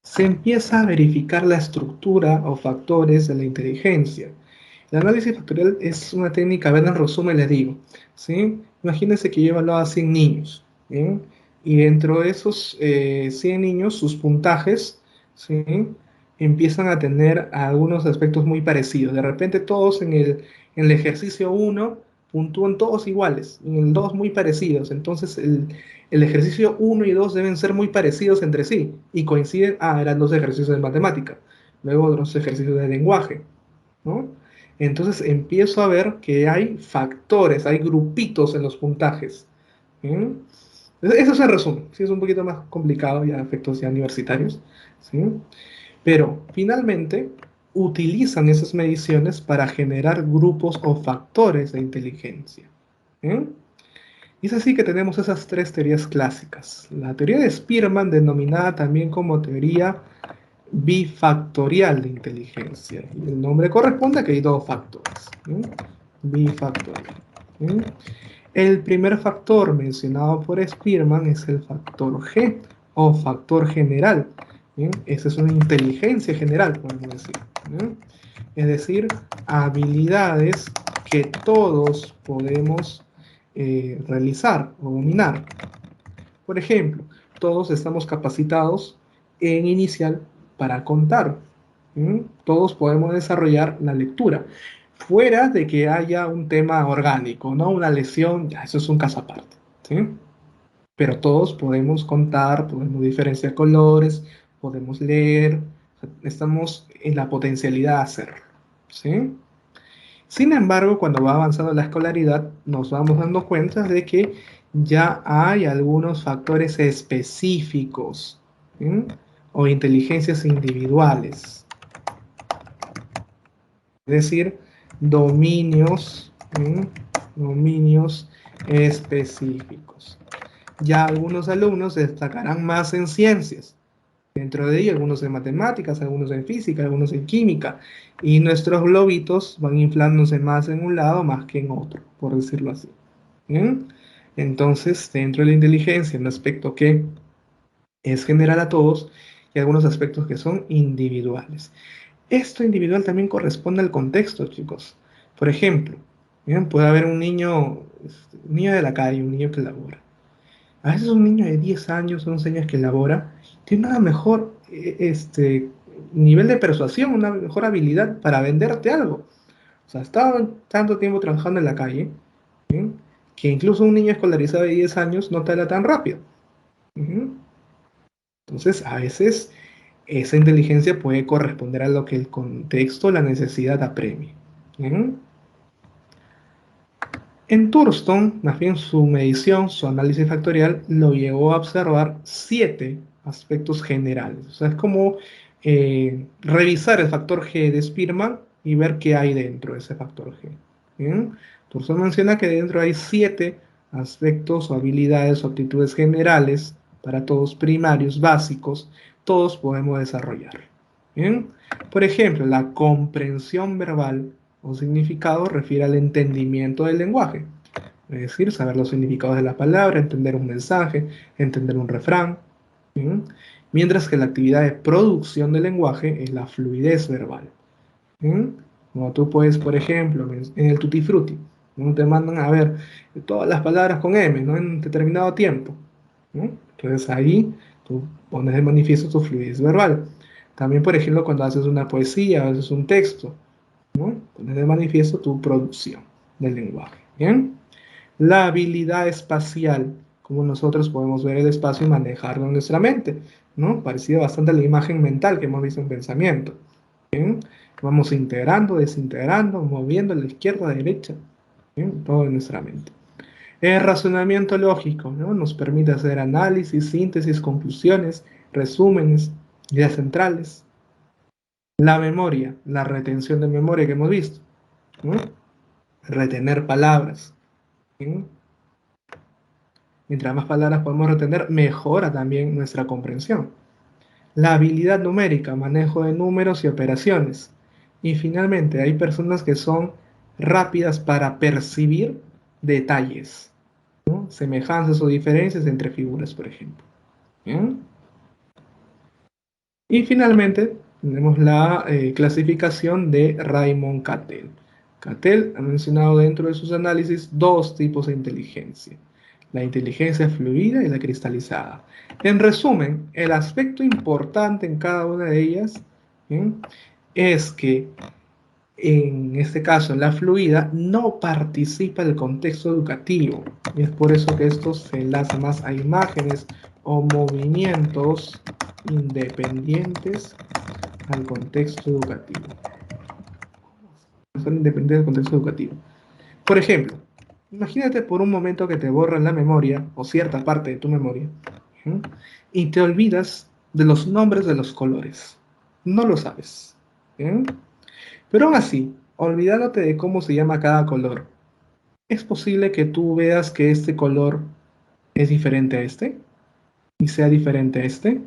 A: Se empieza a verificar la estructura o factores de la inteligencia. El análisis factorial es una técnica, a ver, en resumen les digo, ¿sí? Imagínense que yo evaluaba a 100 niños, ¿bien? Y dentro de esos 100 niños, sus puntajes, ¿sí? Empiezan a tener algunos aspectos muy parecidos. De repente todos en el ejercicio uno puntúan todos iguales, en el 2 muy parecidos. Entonces el ejercicio uno y 2 deben ser muy parecidos entre sí y coinciden, eran dos ejercicios de matemática, luego otros ejercicios de lenguaje, ¿no? Entonces empiezo a ver que hay factores, hay grupitos en los puntajes. ¿Sí? Eso es el resumen. Sí, es un poquito más complicado ya efectos ya universitarios. ¿Sí? Pero finalmente utilizan esas mediciones para generar grupos o factores de inteligencia. ¿Sí? Y es así que tenemos esas tres teorías clásicas. La teoría de Spearman, denominada también como teoría bifactorial de inteligencia. Y el nombre corresponde a que hay dos factores. ¿Sí? Bifactorial. ¿Sí? El primer factor mencionado por Spearman es el factor G o factor general. ¿Sí? Esa es una inteligencia general, podemos decir. ¿Sí? Es decir, habilidades que todos podemos realizar o dominar. Por ejemplo, todos estamos capacitados en inicial para contar. ¿Mm? Todos podemos desarrollar la lectura. Fuera de que haya un tema orgánico, ¿no? Una lesión, ya eso es un caso aparte. ¿Sí? Pero todos podemos contar, podemos diferenciar colores, podemos leer, estamos en la potencialidad de hacerlo. ¿Sí? Sin embargo, cuando va avanzando la escolaridad, nos vamos dando cuenta de que ya hay algunos factores específicos, ¿sí? O inteligencias individuales, es decir, dominios, ¿sí? Dominios específicos. Ya algunos alumnos destacarán más en ciencias, dentro de ellos algunos en matemáticas, algunos en física, algunos en química, y nuestros globitos van inflándose más en un lado más que en otro, por decirlo así. ¿Bien? Entonces, dentro de la inteligencia, un aspecto que es general a todos y algunos aspectos que son individuales. Esto individual también corresponde al contexto, chicos. Por ejemplo, ¿bien? Puede haber un niño de la calle, un niño que labora. A veces un niño de 10 años, 11 años que labora, tiene una mejor nivel de persuasión, una mejor habilidad para venderte algo. O sea, estaba tanto tiempo trabajando en la calle, ¿sí? Que incluso un niño escolarizado de 10 años no te habla tan rápido. Ujú. Entonces, a veces esa inteligencia puede corresponder a lo que el contexto, la necesidad apremia. Ujú. En Thurston, más bien su medición, su análisis factorial, lo llevó a observar 7 aspectos generales. O sea, es como revisar el factor G de Spearman y ver qué hay dentro de ese factor G. ¿Bien? Thurston menciona que dentro hay 7 aspectos o habilidades o aptitudes generales para todos primarios, básicos, todos podemos desarrollar. ¿Bien? Por ejemplo, la comprensión verbal o significado refiere al entendimiento del lenguaje, es decir, saber los significados de la palabra, entender un mensaje, entender un refrán. ¿Sí? Mientras que la actividad de producción del lenguaje es la fluidez verbal. ¿Sí? Como tú puedes, por ejemplo, en el Tutti Frutti, ¿no? Te mandan a ver todas las palabras con M, ¿no? En determinado tiempo. ¿No? Entonces ahí tú pones de manifiesto tu fluidez verbal. También, por ejemplo, cuando haces una poesía, haces un texto, ¿no? Pones de manifiesto tu producción del lenguaje. ¿Bien? La habilidad espacial, como nosotros podemos ver el espacio y manejarlo en nuestra mente, ¿no? Parecido bastante a la imagen mental que hemos visto en pensamiento. ¿Bien? Vamos integrando, desintegrando, moviendo a la izquierda, a la derecha, ¿bien? Todo en nuestra mente. El razonamiento lógico, ¿no? Nos permite hacer análisis, síntesis, conclusiones, resúmenes, ideas centrales. La memoria, la retención de memoria que hemos visto, ¿no? Retener palabras. ¿Sí? Mientras más palabras podemos retener, mejora también nuestra comprensión. La habilidad numérica, manejo de números y operaciones. Y finalmente, hay personas que son rápidas para percibir detalles, ¿no? Semejanzas o diferencias entre figuras, por ejemplo. ¿Bien? Y finalmente, tenemos la clasificación de Raymond Cattell. Cattell ha mencionado dentro de sus análisis 2 tipos de inteligencia: la inteligencia fluida y la cristalizada. En resumen, el aspecto importante en cada una de ellas, ¿bien?, es que en este caso, en la fluida, no participa el contexto educativo. Y es por eso que esto se enlaza más a imágenes o movimientos independientes al contexto educativo. Son independientes del contexto educativo. Por ejemplo, imagínate por un momento que te borran la memoria o cierta parte de tu memoria, ¿sí?, y te olvidas de los nombres de los colores. No lo sabes. ¿Sí? Pero aún así, olvidándote de cómo se llama cada color, es posible que tú veas que este color es diferente a este y sea diferente a este.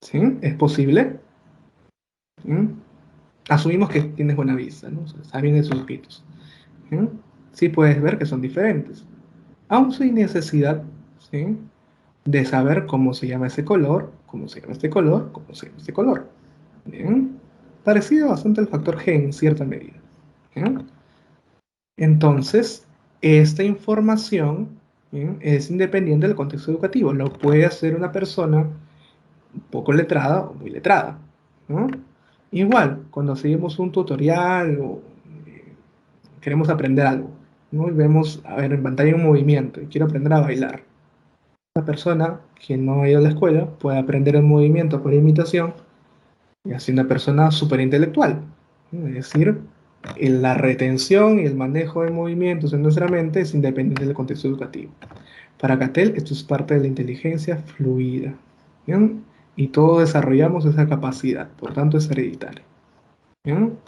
A: ¿Sí? ¿Es posible? ¿Sí? Asumimos que tienes buena vista, ¿no? O sea, sabes bien de sus pitos. ¿Sí? Sí puedes ver que son diferentes, aún sin necesidad, ¿sí?, de saber cómo se llama ese color, cómo se llama este color, cómo se llama este color. ¿Bien? Parecido bastante al factor G en cierta medida. ¿Bien? Entonces, esta información, ¿bien?, es independiente del contexto educativo. Lo puede hacer una persona poco letrada o muy letrada, ¿no? Igual, cuando seguimos un tutorial o queremos aprender algo, ¿no?, y vemos, a ver, en pantalla un movimiento y quiero aprender a bailar. Una persona que no ha ido a la escuela puede aprender el movimiento por imitación y así una persona súper intelectual. Es decir, la retención y el manejo de movimientos en nuestra mente es independiente del contexto educativo. Para Cattell, esto es parte de la inteligencia fluida. ¿Bien? Y todos desarrollamos esa capacidad, por tanto es hereditaria. ¿Bien?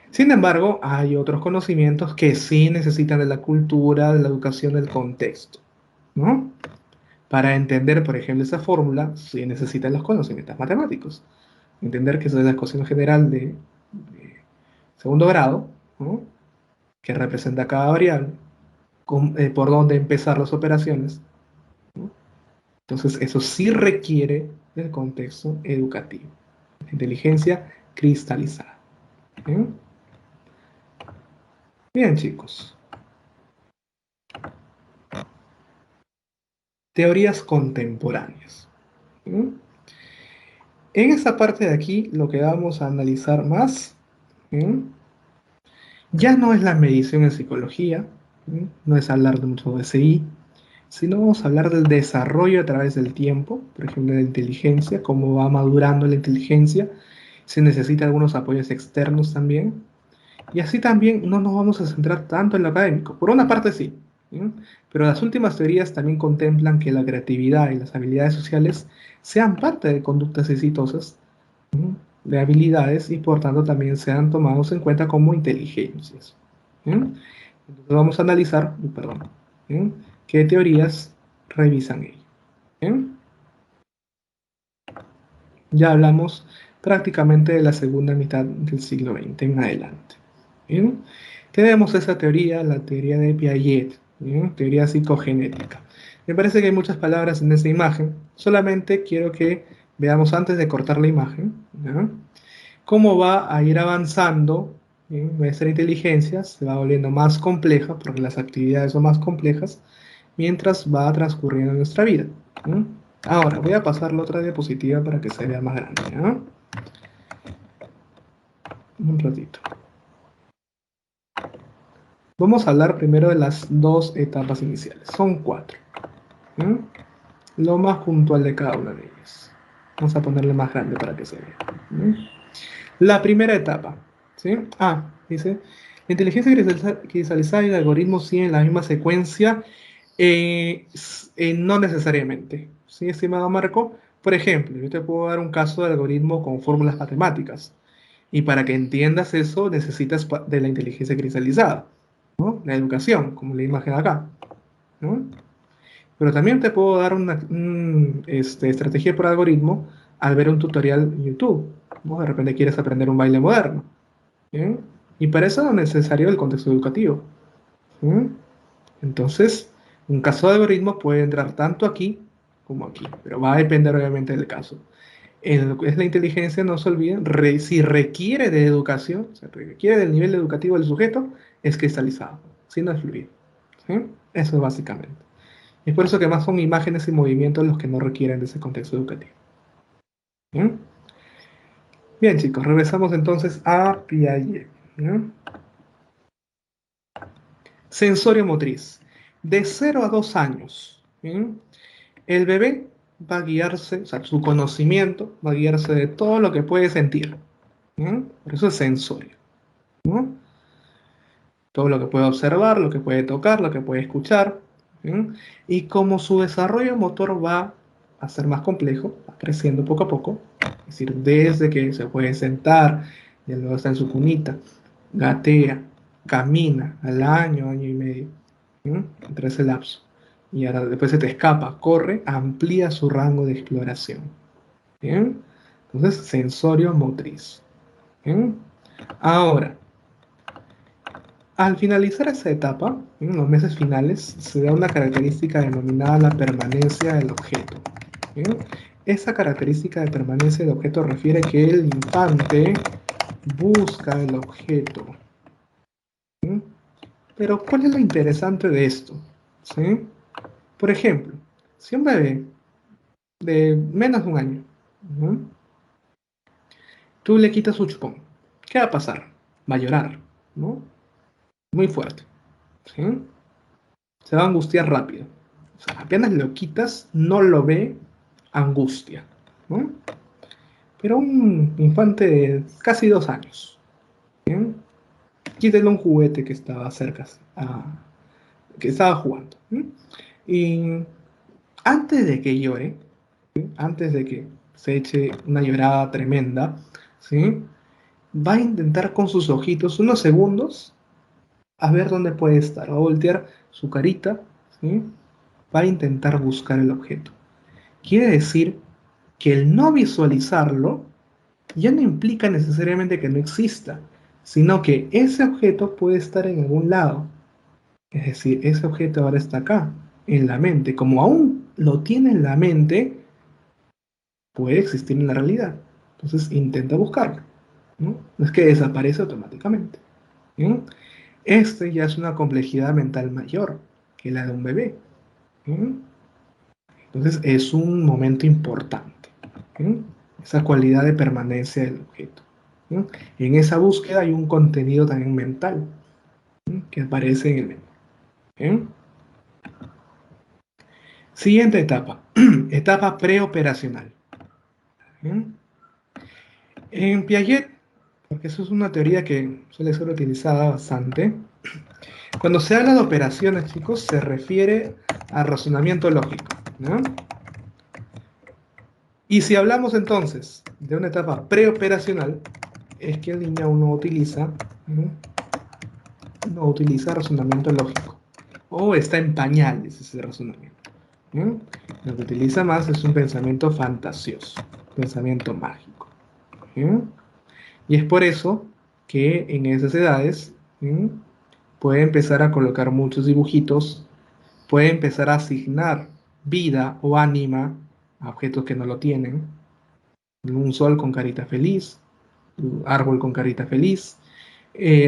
A: Sin embargo, hay otros conocimientos que sí necesitan de la cultura, de la educación, del contexto, ¿no? Para entender, por ejemplo, esa fórmula, sí necesitan los conocimientos matemáticos. Entender que eso es la ecuación general de segundo grado, ¿no?, que representa cada variable, por dónde empezar las operaciones, ¿no? Entonces, eso sí requiere del contexto educativo. Inteligencia cristalizada. ¿Bien? Bien, chicos. Teorías contemporáneas. ¿Mm? En esta parte de aquí, lo que vamos a analizar más, ¿bien? Ya no es la medición en psicología, ¿bien? No es hablar de mucho de SI, sino vamos a hablar del desarrollo a través del tiempo, por ejemplo, de la inteligencia, cómo va madurando la inteligencia, se necesita algunos apoyos externos también, y así también no nos vamos a centrar tanto en lo académico. Por una parte sí, ¿sí? Pero las últimas teorías también contemplan que la creatividad y las habilidades sociales sean parte de conductas exitosas, ¿sí? De habilidades y por tanto también sean tomados en cuenta como inteligencias. ¿Sí? Entonces vamos a analizar, perdón, ¿sí? ¿Qué teorías revisan ello? ¿Sí? Ya hablamos prácticamente de la segunda mitad del siglo XX en adelante. ¿Bien? Tenemos esa teoría, la teoría de Piaget, ¿bien? Teoría psicogenética. Me parece que hay muchas palabras en esa imagen, solamente quiero que veamos antes de cortar la imagen, ¿ya? Cómo va a ir avanzando, ¿bien? Nuestra inteligencia se va volviendo más compleja, porque las actividades son más complejas, mientras va transcurriendo nuestra vida. ¿Sí? Ahora, voy a pasar la otra diapositiva para que se vea más grande, ¿ya? Un ratito. Vamos a hablar primero de las dos etapas iniciales. Son cuatro. ¿Sí? Lo más puntual de cada una de ellas. Vamos a ponerle más grande para que se vea. ¿Sí? La primera etapa. ¿Sí? Dice, la inteligencia cristalizada y el algoritmo siguen la misma secuencia. No necesariamente. ¿Sí, estimado Marco? Por ejemplo, yo te puedo dar un caso de algoritmo con fórmulas matemáticas. Y para que entiendas eso, necesitas de la inteligencia cristalizada, ¿no? La educación, como la imagen acá, ¿no? Pero también te puedo dar una estrategia por algoritmo al ver un tutorial en YouTube, ¿no? De repente quieres aprender un baile moderno, ¿bien? Y para eso no es necesario el contexto educativo, ¿sí? Entonces, un caso de algoritmo puede entrar tanto aquí como aquí, pero va a depender obviamente del caso. En lo que es la inteligencia, no se olviden, si requiere de educación, o sea, requiere del nivel educativo del sujeto, es cristalizado, si no es fluido. ¿Sí? Eso es básicamente. Y es por eso que más son imágenes y movimientos los que no requieren de ese contexto educativo. ¿Sí? Bien, chicos, regresamos entonces a Piaget. ¿Sí? Sensorio motriz. De 0 a 2 años, ¿sí? El bebé va a guiarse, o sea, su conocimiento va a guiarse de todo lo que puede sentir. ¿Sí? Por eso es sensorio, ¿no? Todo lo que puede observar, lo que puede tocar, lo que puede escuchar. ¿Sí? Y como su desarrollo motor va a ser más complejo, va creciendo poco a poco, es decir, desde que se puede sentar, y luego está en su cunita, gatea, camina al año, año y medio, ¿sí? Entre ese lapso. Y ahora después se te escapa, corre, amplía su rango de exploración. ¿Bien? Entonces, sensorio motriz. ¿Bien? Ahora, al finalizar esa etapa, en los meses finales, se da una característica denominada la permanencia del objeto. ¿Bien? Esa característica de permanencia del objeto refiere que el infante busca el objeto. ¿Sí? Pero, ¿cuál es lo interesante de esto? ¿Sí? Por ejemplo, si un bebé de menos de un año, ¿no? Tú le quitas su chupón, ¿qué va a pasar? Va a llorar, ¿no? Muy fuerte. ¿Sí? Se va a angustiar rápido. O sea, apenas lo quitas, no lo ve, angustia, ¿no? Pero un infante de casi 2 años, ¿bien? Quítale un juguete que estaba cerca, que estaba jugando. ¿Sí? Y antes de que llore, ¿sí? Antes de que se eche una llorada tremenda, ¿sí? Va a intentar con sus ojitos unos segundos a ver dónde puede estar. Va a voltear su carita, ¿sí? Va a intentar buscar el objeto. Quiere decir que el no visualizarlo ya no implica necesariamente que no exista, sino que ese objeto puede estar en algún lado. Es decir, ese objeto ahora está acá, en la mente. Como aún lo tiene en la mente, puede existir en la realidad. Entonces intenta buscarlo. ¿No? No es que desaparece automáticamente. ¿Sí? Este ya es una complejidad mental mayor que la de un bebé. ¿Sí? Entonces es un momento importante. ¿Sí? esa cualidad de permanencia del objeto. ¿No? En esa búsqueda hay un contenido también mental, ¿no? Que aparece en el menú. ¿Eh? Siguiente etapa, etapa preoperacional. ¿Eh? En Piaget, porque eso es una teoría que suele ser utilizada bastante, cuando se habla de operaciones, chicos, se refiere al razonamiento lógico, ¿no? Y si hablamos entonces de una etapa preoperacional, es que el niño aún no utiliza, ¿no? No utiliza razonamiento lógico. O está en pañales ese razonamiento. ¿No? Lo que utiliza más es un pensamiento fantasioso, pensamiento mágico. ¿No? Y es por eso que en esas edades, ¿no? Puede empezar a colocar muchos dibujitos, puede empezar a asignar vida o ánima a objetos que no lo tienen. Un sol con carita feliz, un árbol con carita feliz,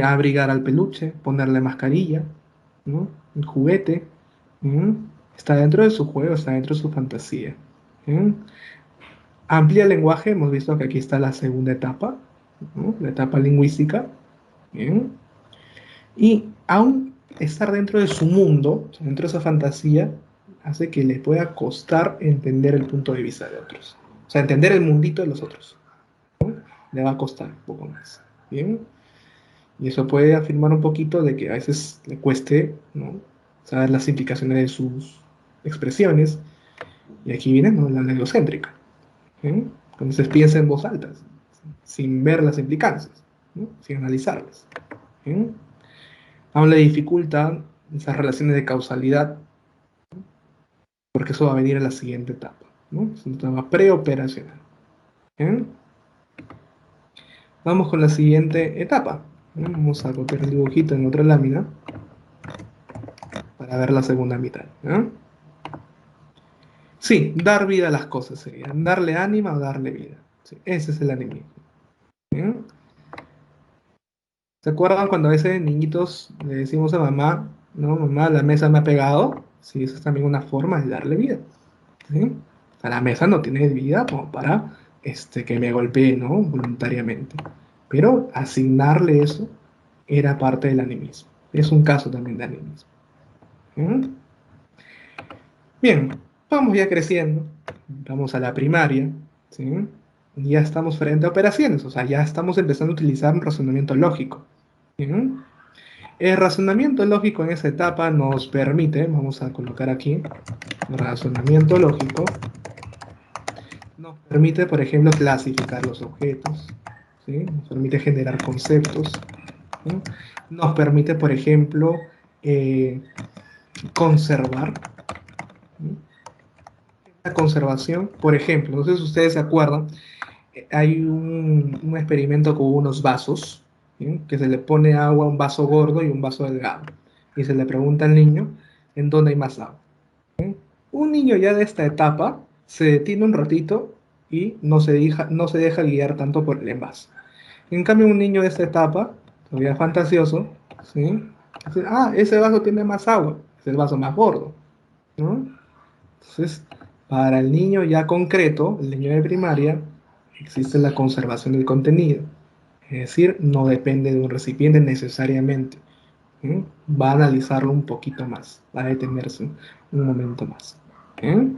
A: abrigar al peluche, ponerle mascarilla, ¿no? Un juguete. ¿Mm? Está dentro de su juego, está dentro de su fantasía. ¿Mm? Amplía el lenguaje, hemos visto que aquí está la segunda etapa, ¿no? La etapa lingüística. ¿Bien? Y aún estar dentro de su mundo, dentro de esa fantasía, hace que le pueda costar entender el punto de vista de otros. O sea, entender el mundito de los otros. ¿No? Le va a costar un poco más. ¿Bien? Y eso puede afirmar un poquito de que a veces le cueste, ¿no? Saber las implicaciones de sus expresiones. Y aquí viene, ¿no? La egocéntrica. ¿Eh? Entonces piensa en voz alta, sin ver las implicancias, ¿no? Sin analizarlas. ¿Eh? Aún le dificulta esas relaciones de causalidad, porque eso va a venir en la siguiente etapa, ¿no? Es una etapa preoperacional. ¿Eh? Vamos con la siguiente etapa. ¿Eh? Vamos a copiar el dibujito en otra lámina para ver la segunda mitad. ¿Eh? Sí, dar vida a las cosas sería. Darle ánima o darle vida. Sí, ese es el animismo. ¿Eh? ¿Se acuerdan cuando a veces niñitos le decimos a mamá, no, mamá, la mesa me ha pegado? Sí, eso es también una forma de darle vida. ¿Sí? O sea, la mesa no tiene vida como para que me golpee, ¿no? Voluntariamente. Pero asignarle eso era parte del animismo. Es un caso también de animismo. ¿Mm? Bien, vamos ya creciendo. Vamos a la primaria. ¿Sí? Y ya estamos frente a operaciones. O sea, ya estamos empezando a utilizar un razonamiento lógico. ¿Sí? El razonamiento lógico en esa etapa nos permite, vamos a colocar aquí, razonamiento lógico, nos permite, por ejemplo, clasificar los objetos, ¿sí? Nos permite generar conceptos, ¿sí? Nos permite, por ejemplo, eh, conservar, ¿sí? La conservación, por ejemplo, no sé si ustedes se acuerdan, hay un experimento con unos vasos, ¿sí? Que se le pone agua a un vaso gordo y un vaso delgado, y se le pregunta al niño en dónde hay más agua. Un niño ya de esta etapa se detiene un ratito y no se deja guiar tanto por el envase. En cambio, un niño de esta etapa, todavía fantasioso, ¿sí? Dice, ah, ese vaso tiene más agua, es el vaso más gordo, ¿no? Entonces, para el niño ya concreto, el niño de primaria, existe la conservación del contenido. Es decir, no depende de un recipiente necesariamente. ¿Sí? Va a analizarlo un poquito más, va a detenerse un momento más. ¿Sí?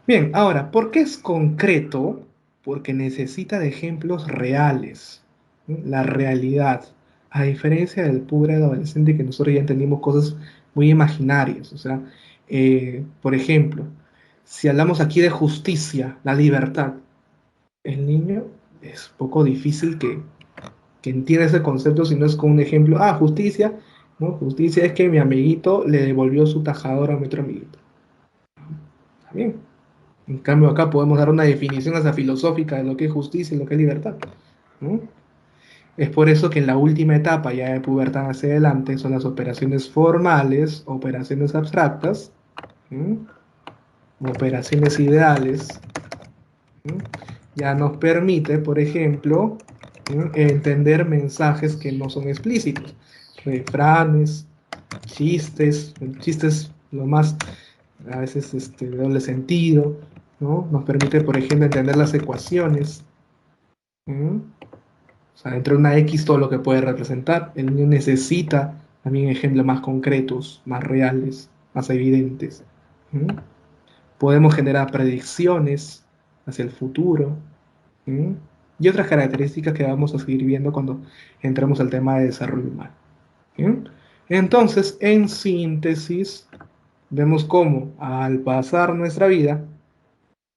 A: Bien, ahora, ¿por qué es concreto? Porque necesita de ejemplos reales, ¿sí? La realidad, a diferencia del pobre adolescente que nosotros ya entendimos cosas muy imaginarias. O sea, por ejemplo, si hablamos aquí de justicia, la libertad, el niño es poco difícil que entienda ese concepto si no es con un ejemplo. Ah, justicia, ¿no? Justicia es que mi amiguito le devolvió su tajador a mi otro amiguito. ¿Está bien? En cambio, acá podemos dar una definición hasta filosófica de lo que es justicia y lo que es libertad, ¿no? Es por eso que en la última etapa, ya de pubertad hacia adelante, son las operaciones formales, operaciones abstractas, ¿sí? Operaciones ideales, ¿sí? Ya nos permite, por ejemplo, ¿sí? Entender mensajes que no son explícitos, refranes, chistes, chistes lo más a veces de doble sentido, ¿no? Nos permite, por ejemplo, entender las ecuaciones. O sea, entre una X todo lo que puede representar. El niño necesita también ejemplos más concretos, más reales, más evidentes. ¿Mm? Podemos generar predicciones hacia el futuro. ¿Mm? Y otras características que vamos a seguir viendo cuando entremos al tema de desarrollo humano. ¿Mm? Entonces, en síntesis, vemos cómo al pasar nuestra vida,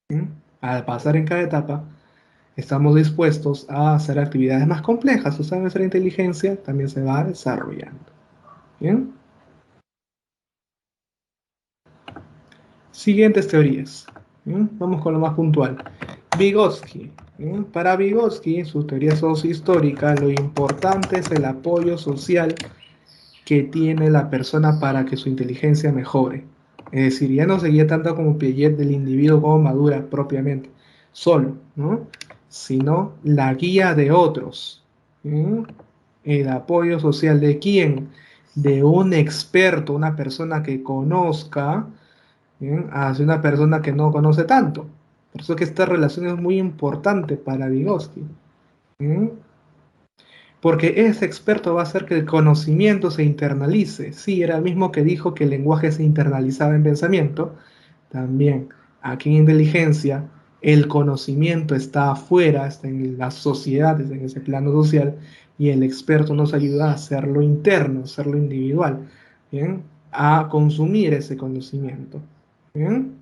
A: ¿Mm? al pasar en cada etapa, estamos dispuestos a hacer actividades más complejas, o sea, nuestra inteligencia también se va desarrollando. ¿Bien? Siguientes teorías. ¿Bien? Vamos con lo más puntual. Vygotsky. ¿Bien? Para Vygotsky, en su teoría sociohistórica, lo importante es el apoyo social que tiene la persona para que su inteligencia mejore. Es decir, ya no seguía tanto como Piaget del individuo como madura propiamente, solo, ¿no? Sino la guía de otros. ¿Mm? El apoyo social de quién? De un experto, una persona que conozca, ¿bien? Hacia una persona que no conoce tanto. Por eso que esta relación es muy importante para Vygotsky. ¿Mm? Porque ese experto va a hacer que el conocimiento se internalice. Sí, era el mismo que dijo que el lenguaje se internalizaba en pensamiento. También, aquí en inteligencia, el conocimiento está afuera, está en las sociedades, en ese plano social, y el experto nos ayuda a hacerlo interno, hacerlo individual, ¿bien? A consumir ese conocimiento, ¿bien?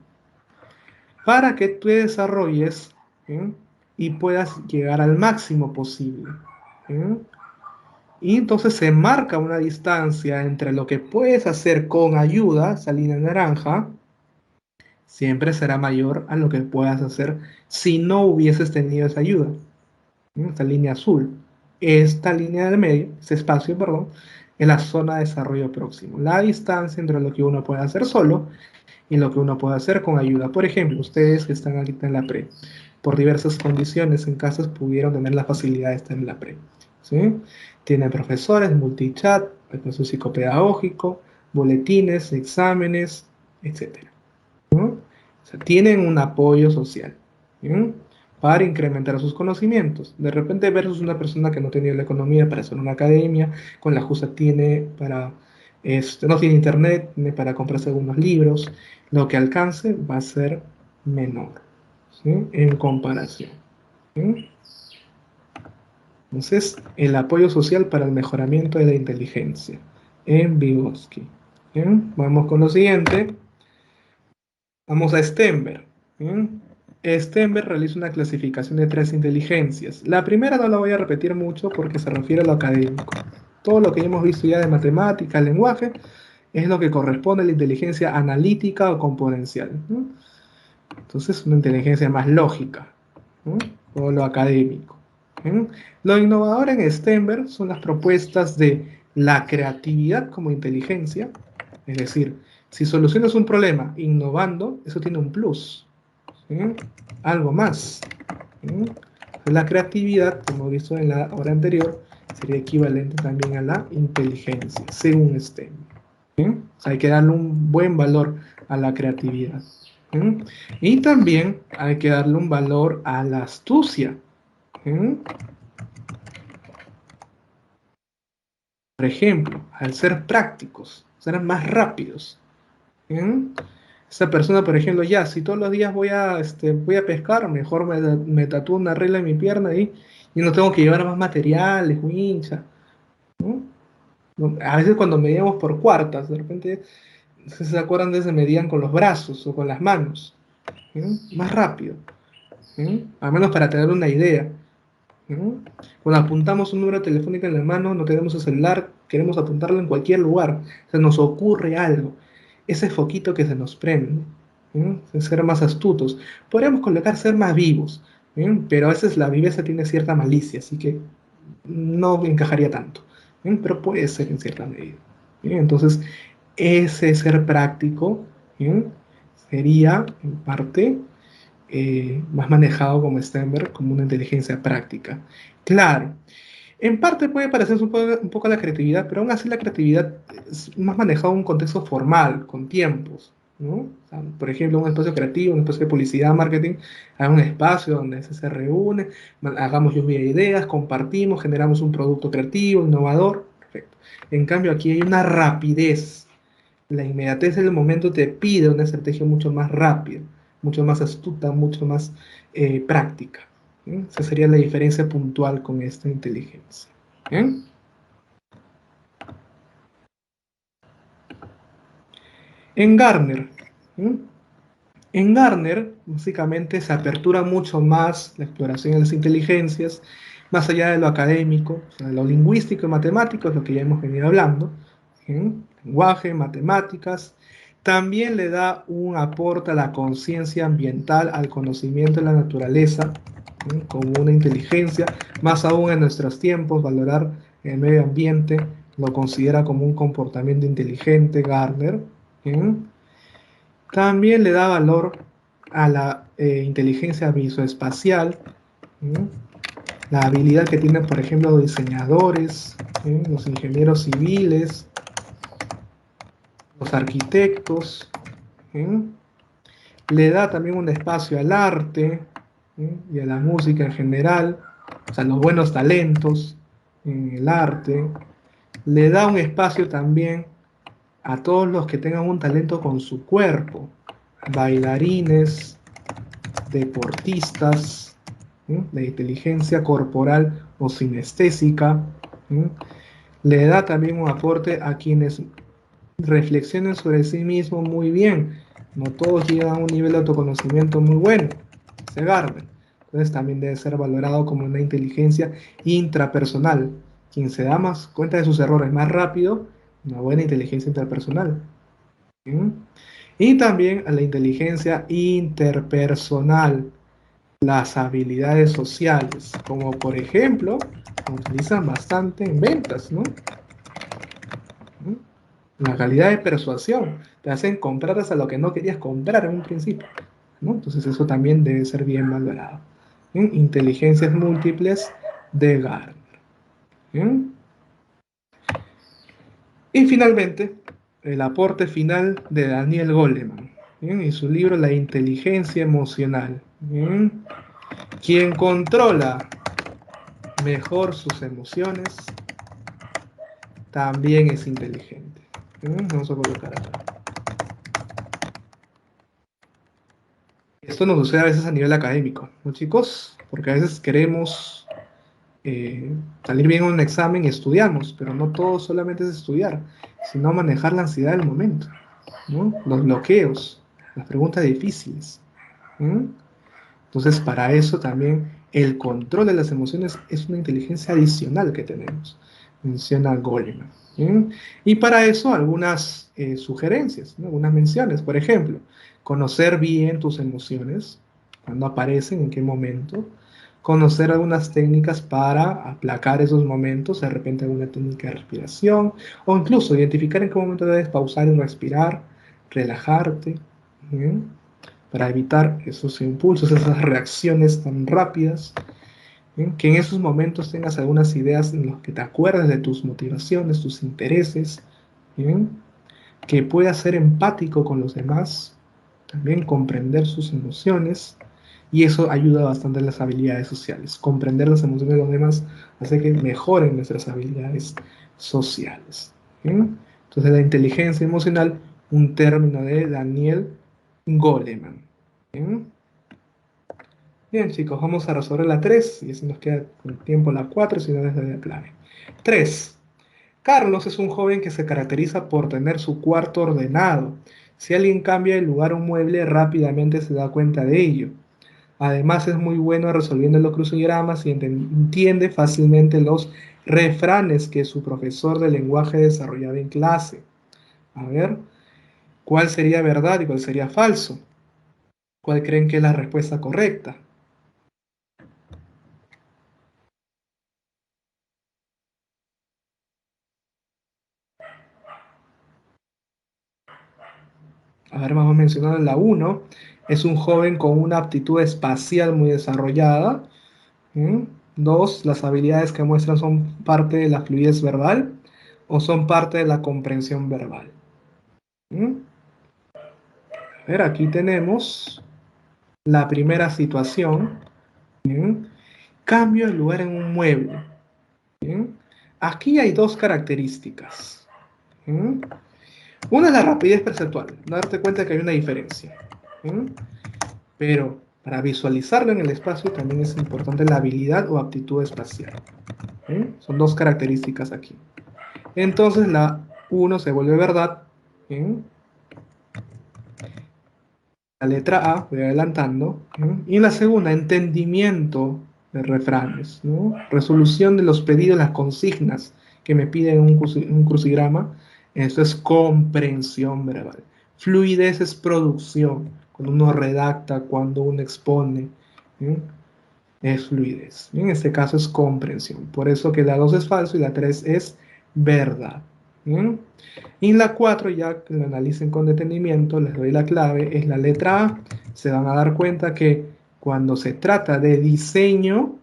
A: Para que tú desarrolles, ¿bien? Y puedas llegar al máximo posible, ¿bien? Y entonces se marca una distancia entre lo que puedes hacer con ayuda, esa línea naranja, siempre será mayor a lo que puedas hacer si no hubieses tenido esa ayuda. Esta línea azul. Esta línea del medio, ese espacio, perdón, es la zona de desarrollo próximo. La distancia entre lo que uno puede hacer solo y lo que uno puede hacer con ayuda. Por ejemplo, ustedes que están ahorita en la pre, por diversas condiciones en casas pudieron tener la facilidad de estar en la pre. ¿Sí? Tienen profesores, multichat, recurso psicopedagógico, boletines, exámenes, etcétera. ¿No? O sea, tienen un apoyo social, ¿sí? Para incrementar sus conocimientos. De repente versus una persona que no tenía la economía para hacer una academia, con la justa tiene para, no tiene internet, tiene para comprarse algunos libros, lo que alcance va a ser menor, ¿sí? En comparación. ¿Sí? Entonces, el apoyo social para el mejoramiento de la inteligencia en Vygotsky. ¿Bien? Vamos con lo siguiente. Vamos a Stenberg. ¿Mm? Stenberg realiza una clasificación de tres inteligencias. La primera no la voy a repetir mucho porque se refiere a lo académico. Todo lo que hemos visto ya de matemática, lenguaje, es lo que corresponde a la inteligencia analítica o componencial. ¿Mm? Entonces, una inteligencia más lógica. ¿Mm? Todo lo académico. ¿Mm? Lo innovador en Stenberg son las propuestas de la creatividad como inteligencia, es decir, si solucionas un problema innovando, eso tiene un plus, ¿sí? Algo más. ¿Sí? La creatividad, como hemos visto en la hora anterior, sería equivalente también a la inteligencia, según Stenberg. ¿Sí? O sea, hay que darle un buen valor a la creatividad. ¿Sí? Y también hay que darle un valor a la astucia. ¿Sí? Por ejemplo, al ser prácticos, serán más rápidos. ¿Sí? Esa persona, por ejemplo, ya, si todos los días voy a pescar, mejor me tatúo una regla en mi pierna y no tengo que llevar más materiales, wincha, ¿no? A veces cuando medíamos por cuartas, de repente, no sé si se acuerdan de se medían con los brazos o con las manos, ¿sí? Más rápido, ¿sí? Al menos para tener una idea, ¿no? Cuando apuntamos un número telefónico en la mano, no tenemos el celular, queremos apuntarlo en cualquier lugar, se nos ocurre algo, ese foquito que se nos prende, ser más astutos. Podríamos colocar ser más vivos, pero a veces la viveza tiene cierta malicia, así que no encajaría tanto, pero puede ser en cierta medida. Entonces, ese ser práctico sería, en parte, más manejado como Stenberg, como una inteligencia práctica. Claro, en parte puede parecerse un poco a la creatividad, pero aún así la creatividad es más manejado en un contexto formal, con tiempos. ¿no? O sea, por ejemplo, un espacio creativo, un espacio de publicidad, marketing, hay un espacio donde se reúne, hagamos lluvia de ideas, compartimos, generamos un producto creativo, innovador. Perfecto. En cambio, aquí hay una rapidez. La inmediatez del momento te pide una estrategia mucho más rápida, mucho más astuta, mucho más práctica. ¿Sí? Esa sería la diferencia puntual con esta inteligencia. ¿Bien? En Gartner, ¿sí? En Gartner, básicamente se apertura mucho más la exploración de las inteligencias, más allá de lo académico, o sea, de lo lingüístico y matemático, es lo que ya hemos venido hablando, ¿sí? Lenguaje, matemáticas. También le da un aporte a la conciencia ambiental, al conocimiento de la naturaleza, ¿sí? Como una inteligencia, más aún en nuestros tiempos, valorar el medio ambiente, lo considera como un comportamiento inteligente, Gardner. ¿Sí? También le da valor a la inteligencia visoespacial, ¿sí? La habilidad que tienen, por ejemplo, los diseñadores, ¿sí? Los ingenieros civiles, los arquitectos. ¿Sí? Le da también un espacio al arte, ¿sí? Y a la música en general, o sea, los buenos talentos en el arte. Le da un espacio también a todos los que tengan un talento con su cuerpo, bailarines, deportistas, ¿sí? De inteligencia corporal o sinestésica. ¿Sí? Le da también un aporte a quienes reflexionen sobre sí mismos muy bien. No todos llegan a un nivel de autoconocimiento muy bueno, se Gardner. Entonces también debe ser valorado como una inteligencia intrapersonal. Quien se da más cuenta de sus errores más rápido, una buena inteligencia intrapersonal. ¿Sí? Y también a la inteligencia interpersonal, las habilidades sociales, como por ejemplo, se utilizan bastante en ventas, ¿no? ¿Mm? La calidad de persuasión, te hacen comprar hasta lo que no querías comprar en un principio, ¿no? Entonces eso también debe ser bien valorado. ¿Mm? Inteligencias múltiples de Gardner. ¿Mm? Y finalmente, el aporte final de Daniel Goleman, ¿bien? Y su libro La inteligencia emocional. ¿Bien? Quien controla mejor sus emociones también es inteligente. ¿Bien? Vamos a colocar acá. Esto nos sucede a veces a nivel académico, ¿no, chicos? Porque a veces queremos salir bien en un examen y estudiamos, pero no todo solamente es estudiar, sino manejar la ansiedad del momento, ¿no? Los bloqueos, las preguntas difíciles. ¿Mm? Entonces, para eso también el control de las emociones es una inteligencia adicional que tenemos, menciona Goleman. ¿Mm? Y para eso algunas sugerencias, ¿no? Algunas menciones. Por ejemplo, conocer bien tus emociones, cuándo aparecen, en qué momento. Conocer algunas técnicas para aplacar esos momentos, de repente alguna técnica de respiración, o incluso identificar en qué momento debes pausar y respirar, relajarte. ¿Mm? Para evitar esos impulsos, esas reacciones tan rápidas, ¿bien? Que en esos momentos tengas algunas ideas en las que te acuerdes de tus motivaciones, tus intereses, ¿bien? Que puedas ser empático con los demás, también comprender sus emociones, y eso ayuda bastante en las habilidades sociales. Comprender las emociones de los demás hace que mejoren nuestras habilidades sociales. ¿Bien? Entonces, la inteligencia emocional, un término de Daniel Goleman. Bien, bien, chicos, vamos a resolver la 3 y así nos queda con tiempo la 4 si no desde la clave. 3. Carlos es un joven que se caracteriza por tener su cuarto ordenado. Si alguien cambia de lugar un mueble, rápidamente se da cuenta de ello. Además, es muy bueno resolviendo los crucigramas y entiende fácilmente los refranes que su profesor de lenguaje desarrollaba en clase. A ver, ¿cuál sería verdad y cuál sería falso? ¿Cuál creen que es la respuesta correcta? A ver, vamos a mencionar la uno. Es un joven con una aptitud espacial muy desarrollada. ¿Mm? 2. Las habilidades que muestran son parte de la fluidez verbal o son parte de la comprensión verbal. ¿Mm? ver, aquí tenemos la primera situación. Bien. Cambio de lugar en un mueble. Bien. Aquí hay dos características. Bien. Una es la rapidez perceptual, darte cuenta que hay una diferencia. Bien. Pero para visualizarlo en el espacio también es importante la habilidad o aptitud espacial. Bien. Son dos características aquí. Entonces la uno se vuelve verdad. Bien. La letra A, voy adelantando, ¿no? Y en la segunda, entendimiento de refranes, ¿no? Resolución de los pedidos, las consignas que me piden un crucigrama. Eso es comprensión verbal. Fluidez es producción. Cuando uno redacta, cuando uno expone, ¿sí? Es fluidez. En este caso es comprensión. Por eso que la 2 es falso y la 3 es verdad. ¿Bien? Y en la 4, ya que lo analicen con detenimiento, les doy la clave, es la letra A. Se van a dar cuenta que cuando se trata de diseño,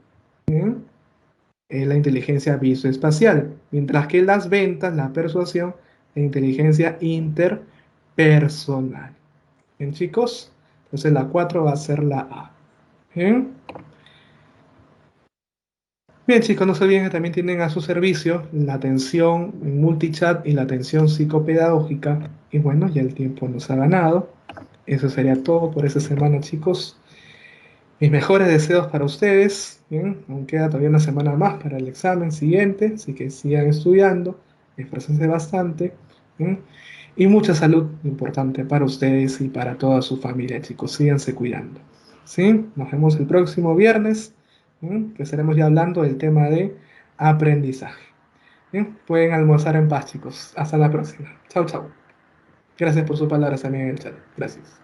A: ¿bien? Es la inteligencia visoespacial, mientras que las ventas, la persuasión, la inteligencia interpersonal. ¿Bien, chicos? Entonces la 4 va a ser la A. ¿Bien? Bien, chicos, no se olviden que también tienen a su servicio la atención en multichat y la atención psicopedagógica. Y bueno, ya el tiempo nos ha ganado. Eso sería todo por esta semana, chicos. Mis mejores deseos para ustedes. Bien, aún queda todavía una semana más para el examen siguiente, así que sigan estudiando, esfuércense bastante. Bien, y mucha salud importante para ustedes y para toda su familia, chicos. Síganse cuidando. ¿Sí? Nos vemos el próximo viernes, que estaremos ya hablando del tema de aprendizaje. Bien, pueden almorzar en paz, chicos. Hasta la próxima. Chao, chao. Gracias por sus palabras también en el chat. Gracias.